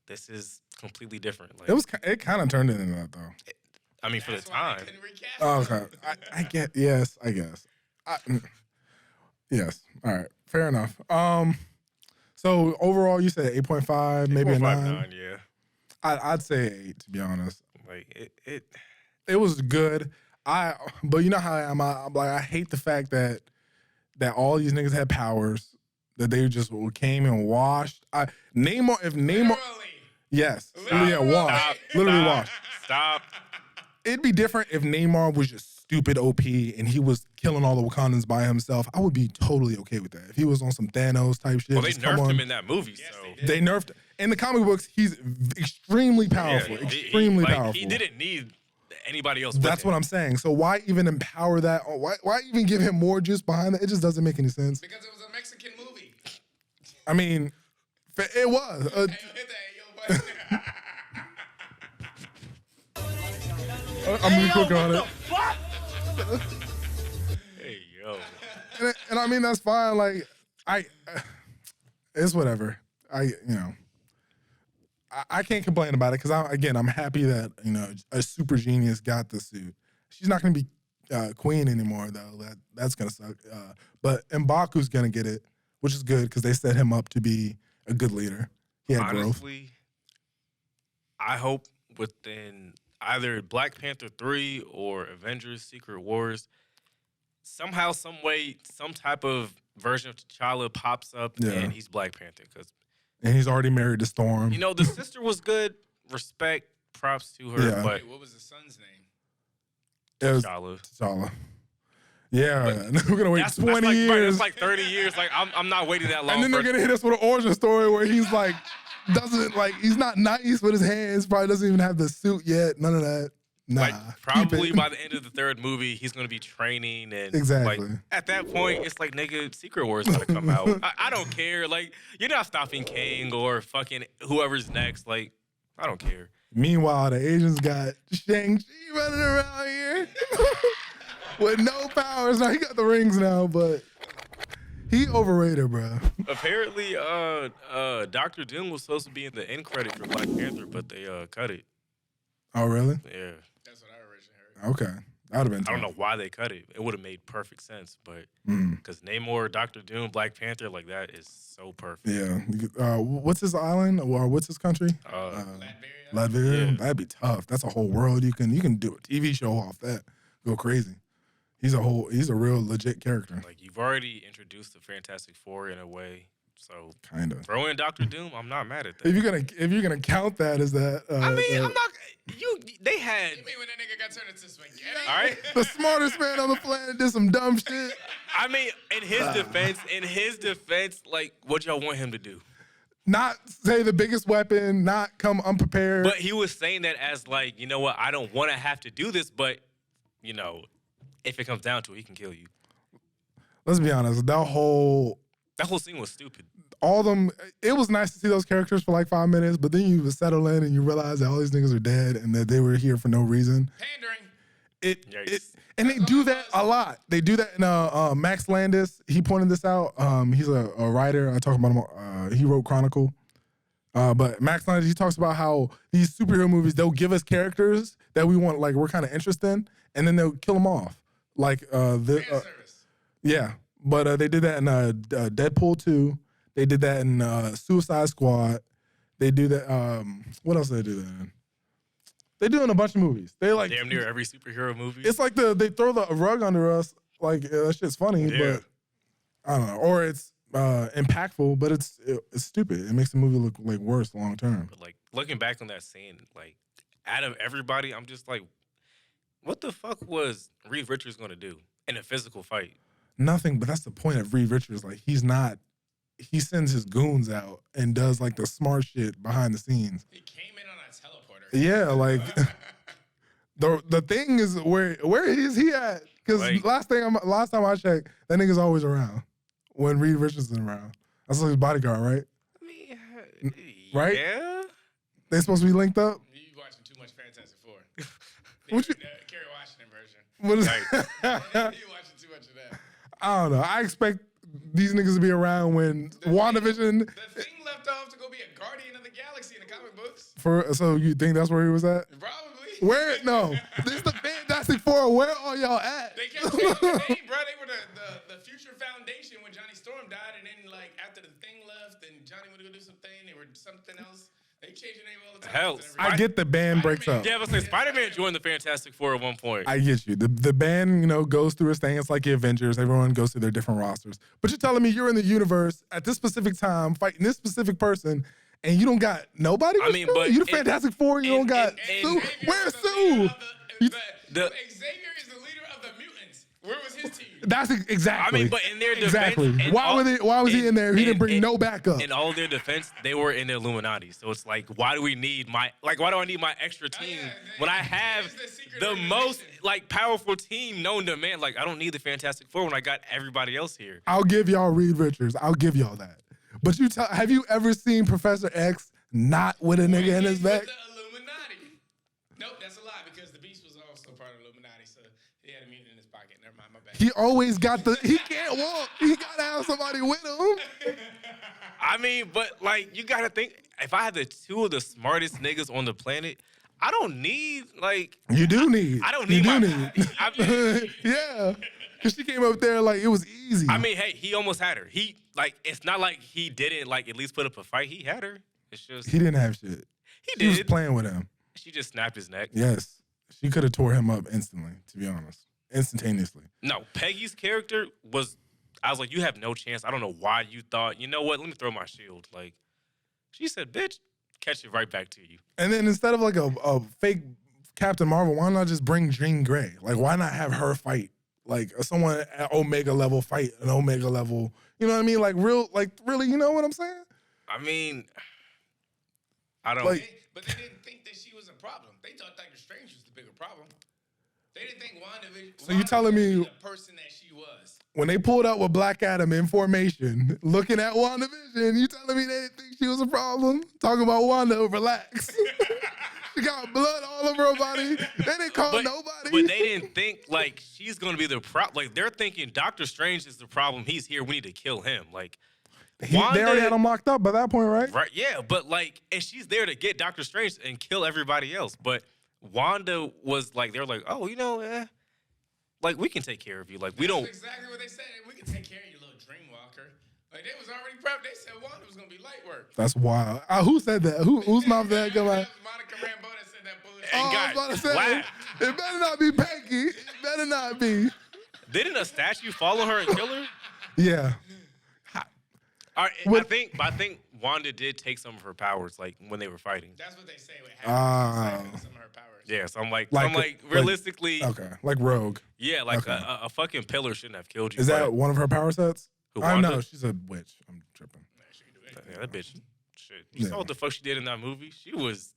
[SPEAKER 2] this is completely different. Like,
[SPEAKER 1] It kind of turned into that though.
[SPEAKER 2] I mean, for the time.
[SPEAKER 1] Oh, okay. I get. Yes, I guess. Yes. All right. Fair enough. So overall, you said 8.5, maybe a 9.
[SPEAKER 2] Yeah.
[SPEAKER 1] I'd say 8, to be honest.
[SPEAKER 2] Like
[SPEAKER 1] it was good. But you know how I am. I'm like, I hate the fact that all these niggas had powers, that they just came and washed. Namor. Yes. Washed. Literally washed.
[SPEAKER 2] Stop.
[SPEAKER 1] It'd be different if Namor was just stupid OP and he was killing all the Wakandans by himself. I would be totally okay with that. If he was on some Thanos type shit.
[SPEAKER 2] Well, they nerfed him in that movie, so.
[SPEAKER 1] They nerfed. In the comic books, he's extremely powerful.
[SPEAKER 2] Yeah,
[SPEAKER 1] extremely powerful.
[SPEAKER 2] He didn't need anybody else.
[SPEAKER 1] That's what I'm saying. So why even empower that? Why even give him more juice behind that? It just doesn't make any sense.
[SPEAKER 3] Because it was a Mexican movie.
[SPEAKER 1] I mean, it was. I'm re-cooking on it.
[SPEAKER 2] Hey, yo.
[SPEAKER 1] And I mean, that's fine. Like, it's whatever. I can't complain about it because I'm happy that a super genius got the suit. She's not gonna be queen anymore though. That's gonna suck. But M'Baku's gonna get it, which is good because they set him up to be a good leader. He had
[SPEAKER 2] Honestly,
[SPEAKER 1] growth.
[SPEAKER 2] I hope within either Black Panther 3 or Avengers Secret Wars, somehow, some way, some type of version of T'Challa pops up and he's Black Panther. Because
[SPEAKER 1] And he's already married to Storm.
[SPEAKER 2] You know, the sister was good. Respect, props to her.
[SPEAKER 1] Yeah.
[SPEAKER 2] But
[SPEAKER 3] Wait, what was the son's name?
[SPEAKER 1] It was
[SPEAKER 2] T'Challa.
[SPEAKER 1] T'Challa. Yeah, we're gonna wait
[SPEAKER 2] That's
[SPEAKER 1] 20
[SPEAKER 2] like,
[SPEAKER 1] years.
[SPEAKER 2] Bro, that's like 30 years. Like I'm not waiting that long.
[SPEAKER 1] And then they're gonna hit us with an origin story where he's like, he's not nice with his hands. Probably doesn't even have the suit yet. None of that. Nah.
[SPEAKER 2] Like probably by the end of the third movie, he's gonna be training and
[SPEAKER 1] Exactly.
[SPEAKER 2] Like, at that point, it's like nigga, Secret War's gonna come out. I don't care. Like you're not stopping Kang or fucking whoever's next. Like I don't care.
[SPEAKER 1] Meanwhile, the Asians got Shang-Chi running around here with no powers. Now he got the rings now, but he overrated, bro.
[SPEAKER 2] Apparently, Dr. Doom was supposed to be in the end credit for Black Panther, but they cut it.
[SPEAKER 1] Oh, really?
[SPEAKER 2] Yeah.
[SPEAKER 3] That's what I originally heard.
[SPEAKER 1] Okay. That would have been
[SPEAKER 2] I don't
[SPEAKER 1] tough.
[SPEAKER 2] know why they cut it. It would have made perfect sense, but
[SPEAKER 1] Mm.
[SPEAKER 2] because Namor, Dr. Doom, Black Panther, like that is so perfect.
[SPEAKER 1] Yeah. What's his island or what's his country? Latveria.
[SPEAKER 2] Yeah.
[SPEAKER 1] That'd be tough. That's a whole world. You can do a TV show off that. Go crazy. He's a real legit character.
[SPEAKER 2] Like you've already introduced the Fantastic Four in a way, so
[SPEAKER 1] Kind of.
[SPEAKER 2] throw in Dr. Doom. I'm not mad at that.
[SPEAKER 1] If you're gonna count that as that,
[SPEAKER 2] I mean, I'm not. They had.
[SPEAKER 3] You mean when that nigga got turned into spaghetti?
[SPEAKER 2] All right.
[SPEAKER 1] the smartest man on the planet did some dumb shit.
[SPEAKER 2] I mean, in his defense, like what y'all want him to do?
[SPEAKER 1] Not say the biggest weapon, not come unprepared.
[SPEAKER 2] But he was saying that as like, you know what? I don't want to have to do this, but you know, if it comes down to it, he can kill you.
[SPEAKER 1] Let's be honest, that whole
[SPEAKER 2] scene was stupid.
[SPEAKER 1] all them. It was nice to see those characters for like 5 minutes, but then you settle in and you realize that all these niggas are dead and that they were here for no reason.
[SPEAKER 3] Pandering.
[SPEAKER 1] And they do that a lot. They do that in Max Landis. He pointed this out. He's a writer. I talk about him. He wrote Chronicle. But Max Landis, he talks about how these superhero movies, they'll give us characters that we want, like we're kind of interested in, and then they'll kill them off. Like
[SPEAKER 3] Service.
[SPEAKER 1] yeah. But they did that in Deadpool 2. They did that in Suicide Squad. They do that. What else do they do that in? They do it in a bunch of movies. They like
[SPEAKER 2] Damn near every superhero movie.
[SPEAKER 1] It's like they throw the rug under us. Like that shit's funny,
[SPEAKER 2] Yeah.
[SPEAKER 1] but I don't know. Or it's impactful, but it's stupid. It makes the movie look like worse long term.
[SPEAKER 2] But like looking back on that scene, like out of everybody, I'm just like, what the fuck was Reed Richards gonna do in a physical fight?
[SPEAKER 1] Nothing, but that's the point of Reed Richards. Like he sends his goons out and does like the smart shit behind the scenes.
[SPEAKER 3] He came in on a teleporter.
[SPEAKER 1] Yeah, like the thing is where is he at? Because
[SPEAKER 2] Like-
[SPEAKER 1] last time I checked, that nigga's always around when Reed Richards is around. That's like his bodyguard, right?
[SPEAKER 2] I mean,
[SPEAKER 1] Right?
[SPEAKER 2] Yeah.
[SPEAKER 1] They supposed to be linked up.
[SPEAKER 3] You watching too much Fantastic Four.
[SPEAKER 1] What you-
[SPEAKER 3] Kerry Washington version.
[SPEAKER 1] What is
[SPEAKER 2] Right.
[SPEAKER 3] You watching too much of that.
[SPEAKER 1] I don't know. I expect these niggas to be around when WandaVision.
[SPEAKER 3] The Thing left off to go be a guardian of the galaxy in the comic books.
[SPEAKER 1] So you think that's where he was at?
[SPEAKER 3] Probably.
[SPEAKER 1] Where? No. This is the Fantastic Four. Where are y'all at?
[SPEAKER 3] They kept changing the name, bro. They were the Future Foundation when Johnny Storm died, and then like after the Thing left, and Johnny went to go do something, they were something else. They changed the name all the time.
[SPEAKER 2] Hell,
[SPEAKER 1] I get the band breaks up.
[SPEAKER 2] Yeah, but say Spider-Man joined the Fantastic Four at one point.
[SPEAKER 1] I get you. The band, goes through its thing. It's like the Avengers. Everyone goes through their different rosters. But you're telling me you're in the universe at this specific time fighting this specific person, and you don't got nobody?
[SPEAKER 2] I mean,
[SPEAKER 1] with you?
[SPEAKER 2] but
[SPEAKER 1] You the Fantastic Four. You don't got Sue. Where's Sue?
[SPEAKER 3] Xavier is the leader of the mutants. Where was his team?
[SPEAKER 1] That's exactly.
[SPEAKER 2] I mean, but in their defense,
[SPEAKER 1] exactly.
[SPEAKER 2] in
[SPEAKER 1] Why
[SPEAKER 2] all-
[SPEAKER 1] was he in there? He didn't bring
[SPEAKER 2] in-
[SPEAKER 1] no backup.
[SPEAKER 2] In all their defense, they were in the Illuminati. So it's like, why do I need my extra team when I have
[SPEAKER 3] it's the secret
[SPEAKER 2] the most
[SPEAKER 3] organization.
[SPEAKER 2] powerful team known to man? Like, I don't need the Fantastic Four when I got everybody else here.
[SPEAKER 1] I'll give y'all Reed Richards. I'll give y'all that. But have you ever seen Professor X not with a nigga in his back?
[SPEAKER 3] The Illuminati. Nope, that's a lie because the Beast was also part of the Illuminati, so he had a mutant in his pocket. Never mind, my bad.
[SPEAKER 1] He always got he can't walk. He gotta have somebody with him.
[SPEAKER 2] I mean, but like, you gotta think, if I had the two of the smartest niggas on the planet, I don't need
[SPEAKER 1] You do need.
[SPEAKER 2] I don't
[SPEAKER 1] You
[SPEAKER 2] need
[SPEAKER 1] do
[SPEAKER 2] my.
[SPEAKER 1] need. Yeah. Cause she came up there like it was easy.
[SPEAKER 2] I mean, hey, he almost had her. It's not like he didn't at least put up a fight. He had her. It's just
[SPEAKER 1] he didn't have shit.
[SPEAKER 2] he
[SPEAKER 1] She was
[SPEAKER 2] did.
[SPEAKER 1] playing with him.
[SPEAKER 2] She just snapped his neck.
[SPEAKER 1] Yes. She could have tore him up instantly, to be honest. Instantaneously.
[SPEAKER 2] No, Peggy's character was. I was like, you have no chance. I don't know why you thought. You know what? Let me throw my shield. Like, She said, "Bitch, catch it right back to you."
[SPEAKER 1] And then instead of like a fake Captain Marvel, why not just bring Jean Grey? Like, why not have her fight? Like, someone at Omega level fight an Omega level. You know what I mean? Like, really, you know what I'm saying?
[SPEAKER 2] I mean, I don't.
[SPEAKER 3] But they didn't think that she was a problem. They thought Doctor Strange was the bigger problem. They didn't think WandaVision.
[SPEAKER 1] So you telling me
[SPEAKER 3] the person that she was?
[SPEAKER 1] When they pulled up with Black Adam in formation, looking at WandaVision, you telling me they didn't think she was a problem? Talking about Wanda, relax. She got blood all over her body. They didn't call nobody.
[SPEAKER 2] But they didn't think like she's gonna be the problem. Like they're thinking Doctor Strange is the problem. He's here. We need to kill him. Like
[SPEAKER 1] they already had him locked up by that point, right?
[SPEAKER 2] Right. Yeah. But like, and she's there to get Doctor Strange and kill everybody else. But Wanda was like, they're like, oh, like we can take care of you. Like we don't.
[SPEAKER 3] That's exactly what they said. We can take care of you, little dreamwalker. Like they was already prepped. They said Wanda was gonna be light work.
[SPEAKER 1] That's wild. Who said that? Whose mouth that come out?
[SPEAKER 3] Monica Rambeau that said that bullshit.
[SPEAKER 2] And
[SPEAKER 1] I was about to say, it better not be Peggy. It better not be.
[SPEAKER 2] Didn't a statue follow her and kill her?
[SPEAKER 1] Yeah.
[SPEAKER 2] All right, I think Wanda did take some of her powers, like when they were fighting.
[SPEAKER 3] That's what they say would happen. Some of her powers.
[SPEAKER 2] Yeah, so I'm like, realistically,
[SPEAKER 1] okay, like Rogue.
[SPEAKER 2] Yeah, like a fucking pillar shouldn't have killed you.
[SPEAKER 1] Is that one of her power sets?
[SPEAKER 2] Who,
[SPEAKER 1] I
[SPEAKER 2] Wanda?
[SPEAKER 1] know she's a witch. I'm tripping.
[SPEAKER 2] Yeah, that bitch. Shit, you saw what the fuck she did in that movie? She was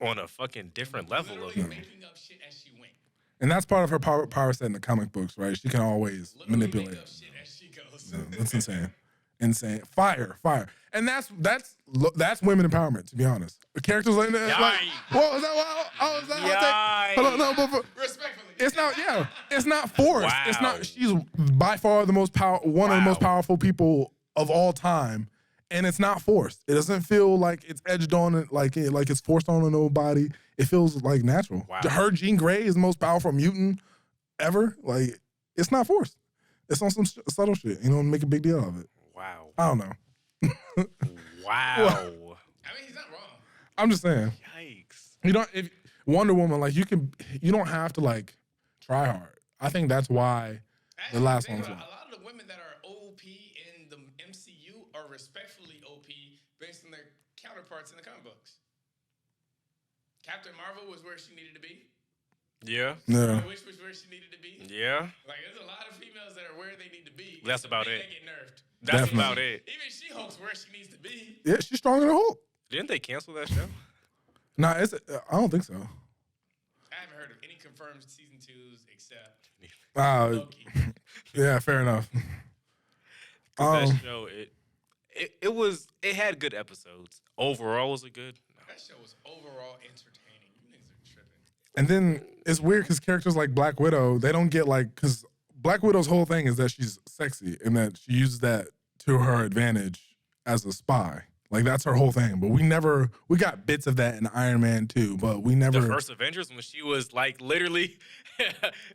[SPEAKER 2] on a fucking different level of
[SPEAKER 3] making up shit as she went.
[SPEAKER 1] And that's part of her power set in the comic books, right? She can always manipulate.
[SPEAKER 3] Make up shit as she goes.
[SPEAKER 1] Yeah, that's insane. Insane. Fire. And that's women empowerment, to be honest. The characters like that. Like, whoa, is that wild? Oh, is that hot take? Hold on, no, but
[SPEAKER 3] Respectfully.
[SPEAKER 1] it's not, it's not forced.
[SPEAKER 2] Wow.
[SPEAKER 1] It's not, she's by far the most one of the most powerful people of all time. And it's not forced. It doesn't feel like it's edged on, like it's forced on nobody. It feels like natural.
[SPEAKER 2] Wow.
[SPEAKER 1] Her Jean Grey is the most powerful mutant ever. Like, it's not forced. It's on some subtle shit. You know, make a big deal of it.
[SPEAKER 2] Wow.
[SPEAKER 1] I don't know.
[SPEAKER 2] Wow.
[SPEAKER 3] I mean, he's not wrong.
[SPEAKER 1] I'm just saying.
[SPEAKER 2] Yikes.
[SPEAKER 1] You don't. If Wonder Woman, like you don't have to like try hard. I think that's why the last one was
[SPEAKER 3] a lot of the women that are OP in the MCU are respectfully OP based on their counterparts in the comic books. Captain Marvel was where she needed to be.
[SPEAKER 2] Yeah.
[SPEAKER 3] Which was where she needed to be.
[SPEAKER 2] Yeah.
[SPEAKER 3] Like there's a lot of females that are where they need to be.
[SPEAKER 2] That's about it.
[SPEAKER 3] They get nerfed.
[SPEAKER 2] That's
[SPEAKER 1] Definitely.
[SPEAKER 2] about it.
[SPEAKER 3] Even She-Hulk's where she needs to be.
[SPEAKER 1] Yeah, she's stronger than Hulk.
[SPEAKER 2] Didn't they cancel that show?
[SPEAKER 1] Nah, I don't think so.
[SPEAKER 3] I haven't heard of any confirmed season 2s except Loki.
[SPEAKER 1] Yeah, fair enough.
[SPEAKER 2] That show, it had good episodes. Overall, was it good? No.
[SPEAKER 3] That show was overall entertaining. You niggas are tripping.
[SPEAKER 1] And then it's weird because characters like Black Widow, they don't get like, because Black Widow's whole thing is that she's sexy and that she uses that to her advantage as a spy. Like that's her whole thing. But we got bits of that in Iron Man 2, but we never.
[SPEAKER 2] The first Avengers when she was like literally,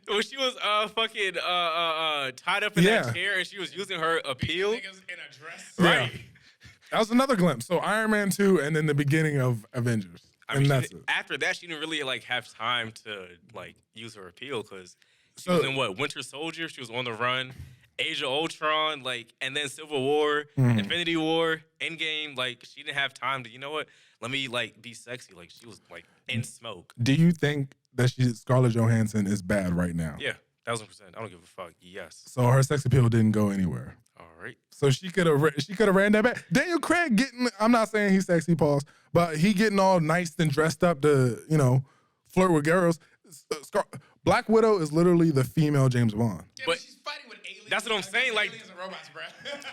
[SPEAKER 2] when she was fucking tied up in that chair and she was using her appeal.
[SPEAKER 3] Niggas in a dress.
[SPEAKER 2] Right.
[SPEAKER 1] Yeah. That was another glimpse. So Iron Man 2 and then the beginning of Avengers.
[SPEAKER 2] I mean,
[SPEAKER 1] that's it.
[SPEAKER 2] After that, she didn't really like have time to like use her appeal because she was in Winter Soldier. She was on the run. Age of Ultron, like, and then Civil War, Infinity War, Endgame. Like, she didn't have time to. You know what? Let me like be sexy. Like, she was like in smoke.
[SPEAKER 1] Do you think that Scarlett Johansson is bad right now?
[SPEAKER 2] Yeah, 1000%. I don't give a fuck. Yes.
[SPEAKER 1] So her sex appeal didn't go anywhere.
[SPEAKER 2] All right.
[SPEAKER 1] So she could have ran that back. Daniel Craig getting. I'm not saying he's sexy, pause, but he getting all nice and dressed up to flirt with girls. Black Widow is literally the female James Bond.
[SPEAKER 3] Yeah, but she's fighting with aliens.
[SPEAKER 2] That's what I'm saying. Like,
[SPEAKER 3] aliens and robots, bro.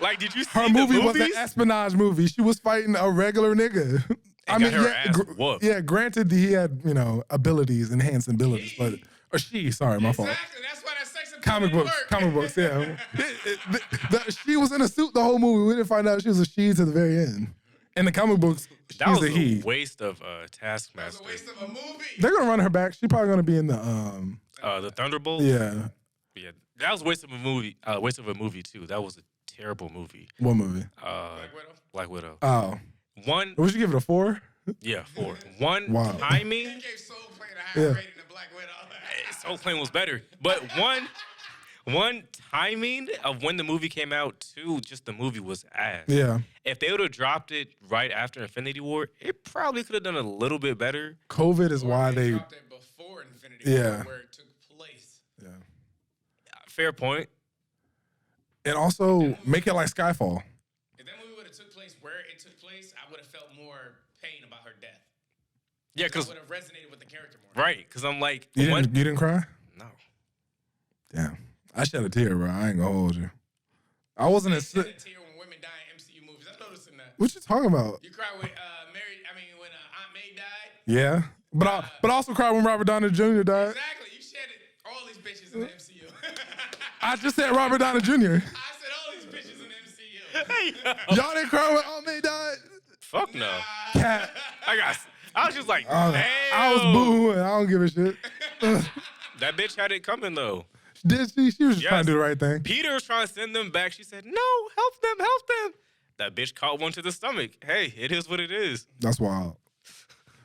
[SPEAKER 2] Like, did you see
[SPEAKER 1] her movie was an espionage movie. She was fighting a regular nigga.
[SPEAKER 2] Yeah,
[SPEAKER 1] granted he had abilities, enhanced abilities, but sorry, my fault.
[SPEAKER 3] Exactly. That's why that sex appeal
[SPEAKER 1] Comic books, yeah. She was in a suit the whole movie. We didn't find out she was a she to the very end. In the comic books,
[SPEAKER 2] that was
[SPEAKER 1] a he.
[SPEAKER 2] Waste of Taskmaster.
[SPEAKER 3] That was a waste of a movie.
[SPEAKER 1] They're gonna run her back. She's probably gonna be in the
[SPEAKER 2] Thunderbolts.
[SPEAKER 1] Yeah.
[SPEAKER 2] Yeah, that was a waste of a movie. Waste of a movie too. That was a terrible movie.
[SPEAKER 1] What movie?
[SPEAKER 2] Black Widow.
[SPEAKER 1] Oh.
[SPEAKER 2] One.
[SPEAKER 1] Would you give it a 4?
[SPEAKER 2] Yeah, 4. One
[SPEAKER 1] Wow.
[SPEAKER 2] timing.
[SPEAKER 3] He gave Soul Plane a higher rating than Black Widow.
[SPEAKER 2] Soul Plane was better, but one One, timing of when the movie came out. Two, just the movie was ass.
[SPEAKER 1] Yeah.
[SPEAKER 2] If they would have dropped it right after Infinity War, it probably could have done a little bit better.
[SPEAKER 1] COVID is why they.
[SPEAKER 3] dropped it before Infinity
[SPEAKER 1] Yeah.
[SPEAKER 3] War, where it took place.
[SPEAKER 1] Yeah.
[SPEAKER 2] Fair point.
[SPEAKER 1] And also make it like Skyfall.
[SPEAKER 3] If that movie would have took place where it took place, I would have felt more pain about her death.
[SPEAKER 2] Yeah,
[SPEAKER 3] I
[SPEAKER 2] because
[SPEAKER 3] would have resonated with the character more.
[SPEAKER 2] right, because I'm like,
[SPEAKER 1] You didn't cry?
[SPEAKER 2] No.
[SPEAKER 1] Damn. I shed a tear, bro. I ain't gonna hold you. I wasn't as
[SPEAKER 3] Shed
[SPEAKER 1] sick.
[SPEAKER 3] a tear when women die in MCU movies. I'm noticing that.
[SPEAKER 1] What you talking about?
[SPEAKER 3] You cry when when Aunt May died.
[SPEAKER 1] Yeah. But I also cried when Robert Downey Jr. died.
[SPEAKER 3] Exactly. You shed it. All these bitches in the MCU.
[SPEAKER 1] I just said Robert Downey Jr.
[SPEAKER 3] I said all these bitches in the MCU.
[SPEAKER 1] Y'all didn't cry when Aunt May died?
[SPEAKER 2] Fuck no.
[SPEAKER 1] Cat.
[SPEAKER 2] I was just like,
[SPEAKER 1] I
[SPEAKER 2] damn.
[SPEAKER 1] was booing. I don't give a shit.
[SPEAKER 2] That bitch had it coming though.
[SPEAKER 1] Did she? She was just
[SPEAKER 2] Yes.
[SPEAKER 1] trying to do the right thing.
[SPEAKER 2] Peter was trying to send them back. She said, no, help them. That bitch caught one to the stomach. Hey, it is what it is.
[SPEAKER 1] That's wild.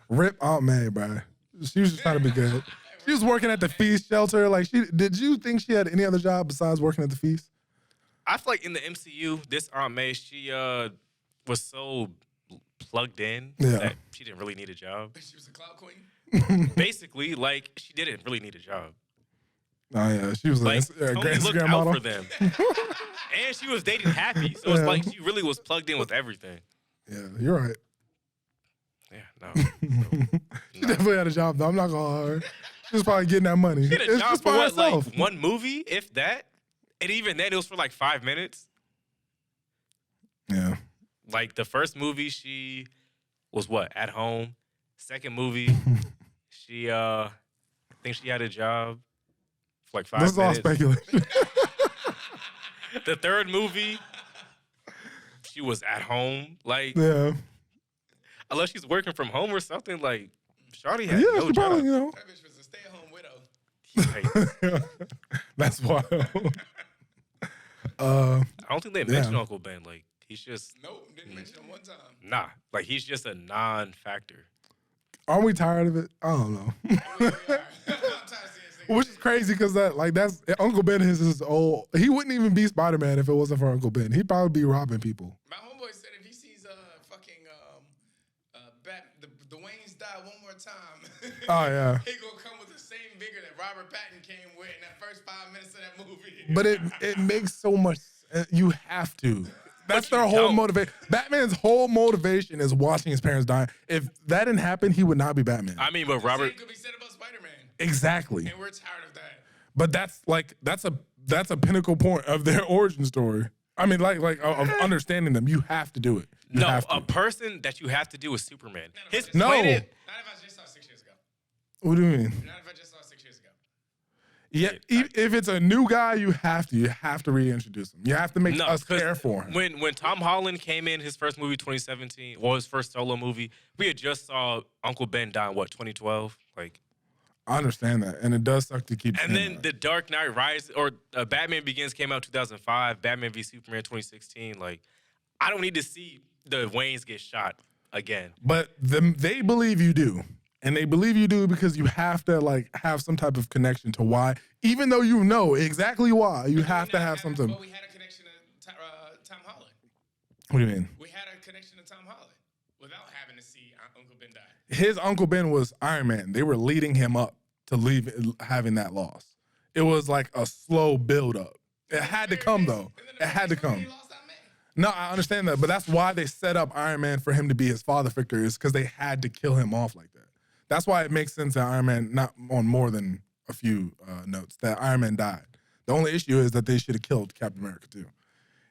[SPEAKER 1] Rip Aunt May, bro. She was just trying to be good. She was working at the feast shelter. Like, did you think she had any other job besides working at the feast?
[SPEAKER 2] I feel like in the MCU, this Aunt May, she was so plugged in that she didn't really need a job.
[SPEAKER 3] She was a cloud queen.
[SPEAKER 2] Basically, like, she didn't really need a job.
[SPEAKER 1] Oh, yeah. She was
[SPEAKER 2] Like,
[SPEAKER 1] a
[SPEAKER 2] Tony
[SPEAKER 1] great
[SPEAKER 2] looked
[SPEAKER 1] Instagram
[SPEAKER 2] out
[SPEAKER 1] model.
[SPEAKER 2] for them. And she was dating Happy, so it's
[SPEAKER 1] Yeah.
[SPEAKER 2] like she really was plugged in with everything.
[SPEAKER 1] Yeah, you're right.
[SPEAKER 2] Yeah, no.
[SPEAKER 1] She definitely had a job, though. I'm not going to lie. She was probably getting that money.
[SPEAKER 2] She had a
[SPEAKER 1] It's
[SPEAKER 2] job
[SPEAKER 1] just
[SPEAKER 2] for
[SPEAKER 1] by
[SPEAKER 2] what,
[SPEAKER 1] herself.
[SPEAKER 2] like one movie, if that? And even then, it was for like 5 minutes.
[SPEAKER 1] Yeah.
[SPEAKER 2] Like the first movie, she was what, at home. Second movie, she I think she had a job for like 5
[SPEAKER 1] This is all
[SPEAKER 2] minutes.
[SPEAKER 1] speculation.
[SPEAKER 2] The third movie, she was at home. Like
[SPEAKER 1] Yeah.
[SPEAKER 2] unless she's working from home or something, like Shawty had
[SPEAKER 1] Yeah,
[SPEAKER 2] no
[SPEAKER 1] she probably,
[SPEAKER 2] job.
[SPEAKER 1] you know.
[SPEAKER 3] That bitch was a stay-at-home widow.
[SPEAKER 2] Like,
[SPEAKER 1] That's wild.
[SPEAKER 2] I don't think they mentioned
[SPEAKER 1] Yeah.
[SPEAKER 2] Uncle Ben. Like he's just
[SPEAKER 3] Nope, didn't mention him one time.
[SPEAKER 2] nah. Like he's just a non-factor.
[SPEAKER 1] Aren't we tired of it? I don't know.
[SPEAKER 3] I'm tired of seeing this nigga.
[SPEAKER 1] Which is crazy because that's Uncle Ben is his old. He wouldn't even be Spider-Man if it wasn't for Uncle Ben. He'd probably be robbing people.
[SPEAKER 3] My homeboy said if he sees the Waynes die one more time,
[SPEAKER 1] Oh yeah.
[SPEAKER 3] he gonna come with the same vigor that Robert Pattinson came with in that first 5 minutes of that movie.
[SPEAKER 1] But it makes so much. You have to. That's
[SPEAKER 2] you
[SPEAKER 1] their whole
[SPEAKER 2] don't.
[SPEAKER 1] motivation. Batman's whole motivation is watching his parents die. If that didn't happen, he would not be Batman.
[SPEAKER 2] I mean, but
[SPEAKER 3] Same
[SPEAKER 2] Robert.
[SPEAKER 3] could be said about Spider-Man,
[SPEAKER 1] Exactly.
[SPEAKER 3] and we're tired of that.
[SPEAKER 1] But that's a pinnacle point of their origin story. I mean, of understanding them. You have to do it. You
[SPEAKER 2] No,
[SPEAKER 1] have to.
[SPEAKER 2] a person that you have to do is Superman. His
[SPEAKER 1] No.
[SPEAKER 2] planet.
[SPEAKER 3] Not if I just saw 6 years ago.
[SPEAKER 1] What do you mean?
[SPEAKER 3] Not if I just saw 6 years ago.
[SPEAKER 1] Yeah, if it's a new guy, you have to reintroduce him. You have to make
[SPEAKER 2] No,
[SPEAKER 1] us
[SPEAKER 2] 'cause
[SPEAKER 1] care for him.
[SPEAKER 2] When Tom Holland came in, his first movie, 2017, his first solo movie, we had just saw Uncle Ben die in what, 2012? Like,
[SPEAKER 1] I understand that, and it does suck to keep.
[SPEAKER 2] and
[SPEAKER 1] saying
[SPEAKER 2] then
[SPEAKER 1] that.
[SPEAKER 2] The Dark Knight Rises or Batman Begins came out 2005. Batman v Superman 2016. Like, I don't need to see the Waynes get shot again.
[SPEAKER 1] But they believe you do. And they believe you do because you have to have some type of connection to why, even though you know exactly why, you have to have something.
[SPEAKER 3] But we had a connection to Tom Holland.
[SPEAKER 1] What do you mean?
[SPEAKER 3] We had a connection to Tom Holland without having to see Uncle Ben die.
[SPEAKER 1] His Uncle Ben was Iron Man. They were leading him up to having that loss. It was like a slow build up. It had to come though. It had to come.
[SPEAKER 3] He lost that man.
[SPEAKER 1] No, I understand that, but that's why they set up Iron Man for him to be his father figure, is because they had to kill him off like that. That's why it makes sense that Iron Man, not on more than a few notes, that Iron Man died. The only issue is that they should have killed Captain America too.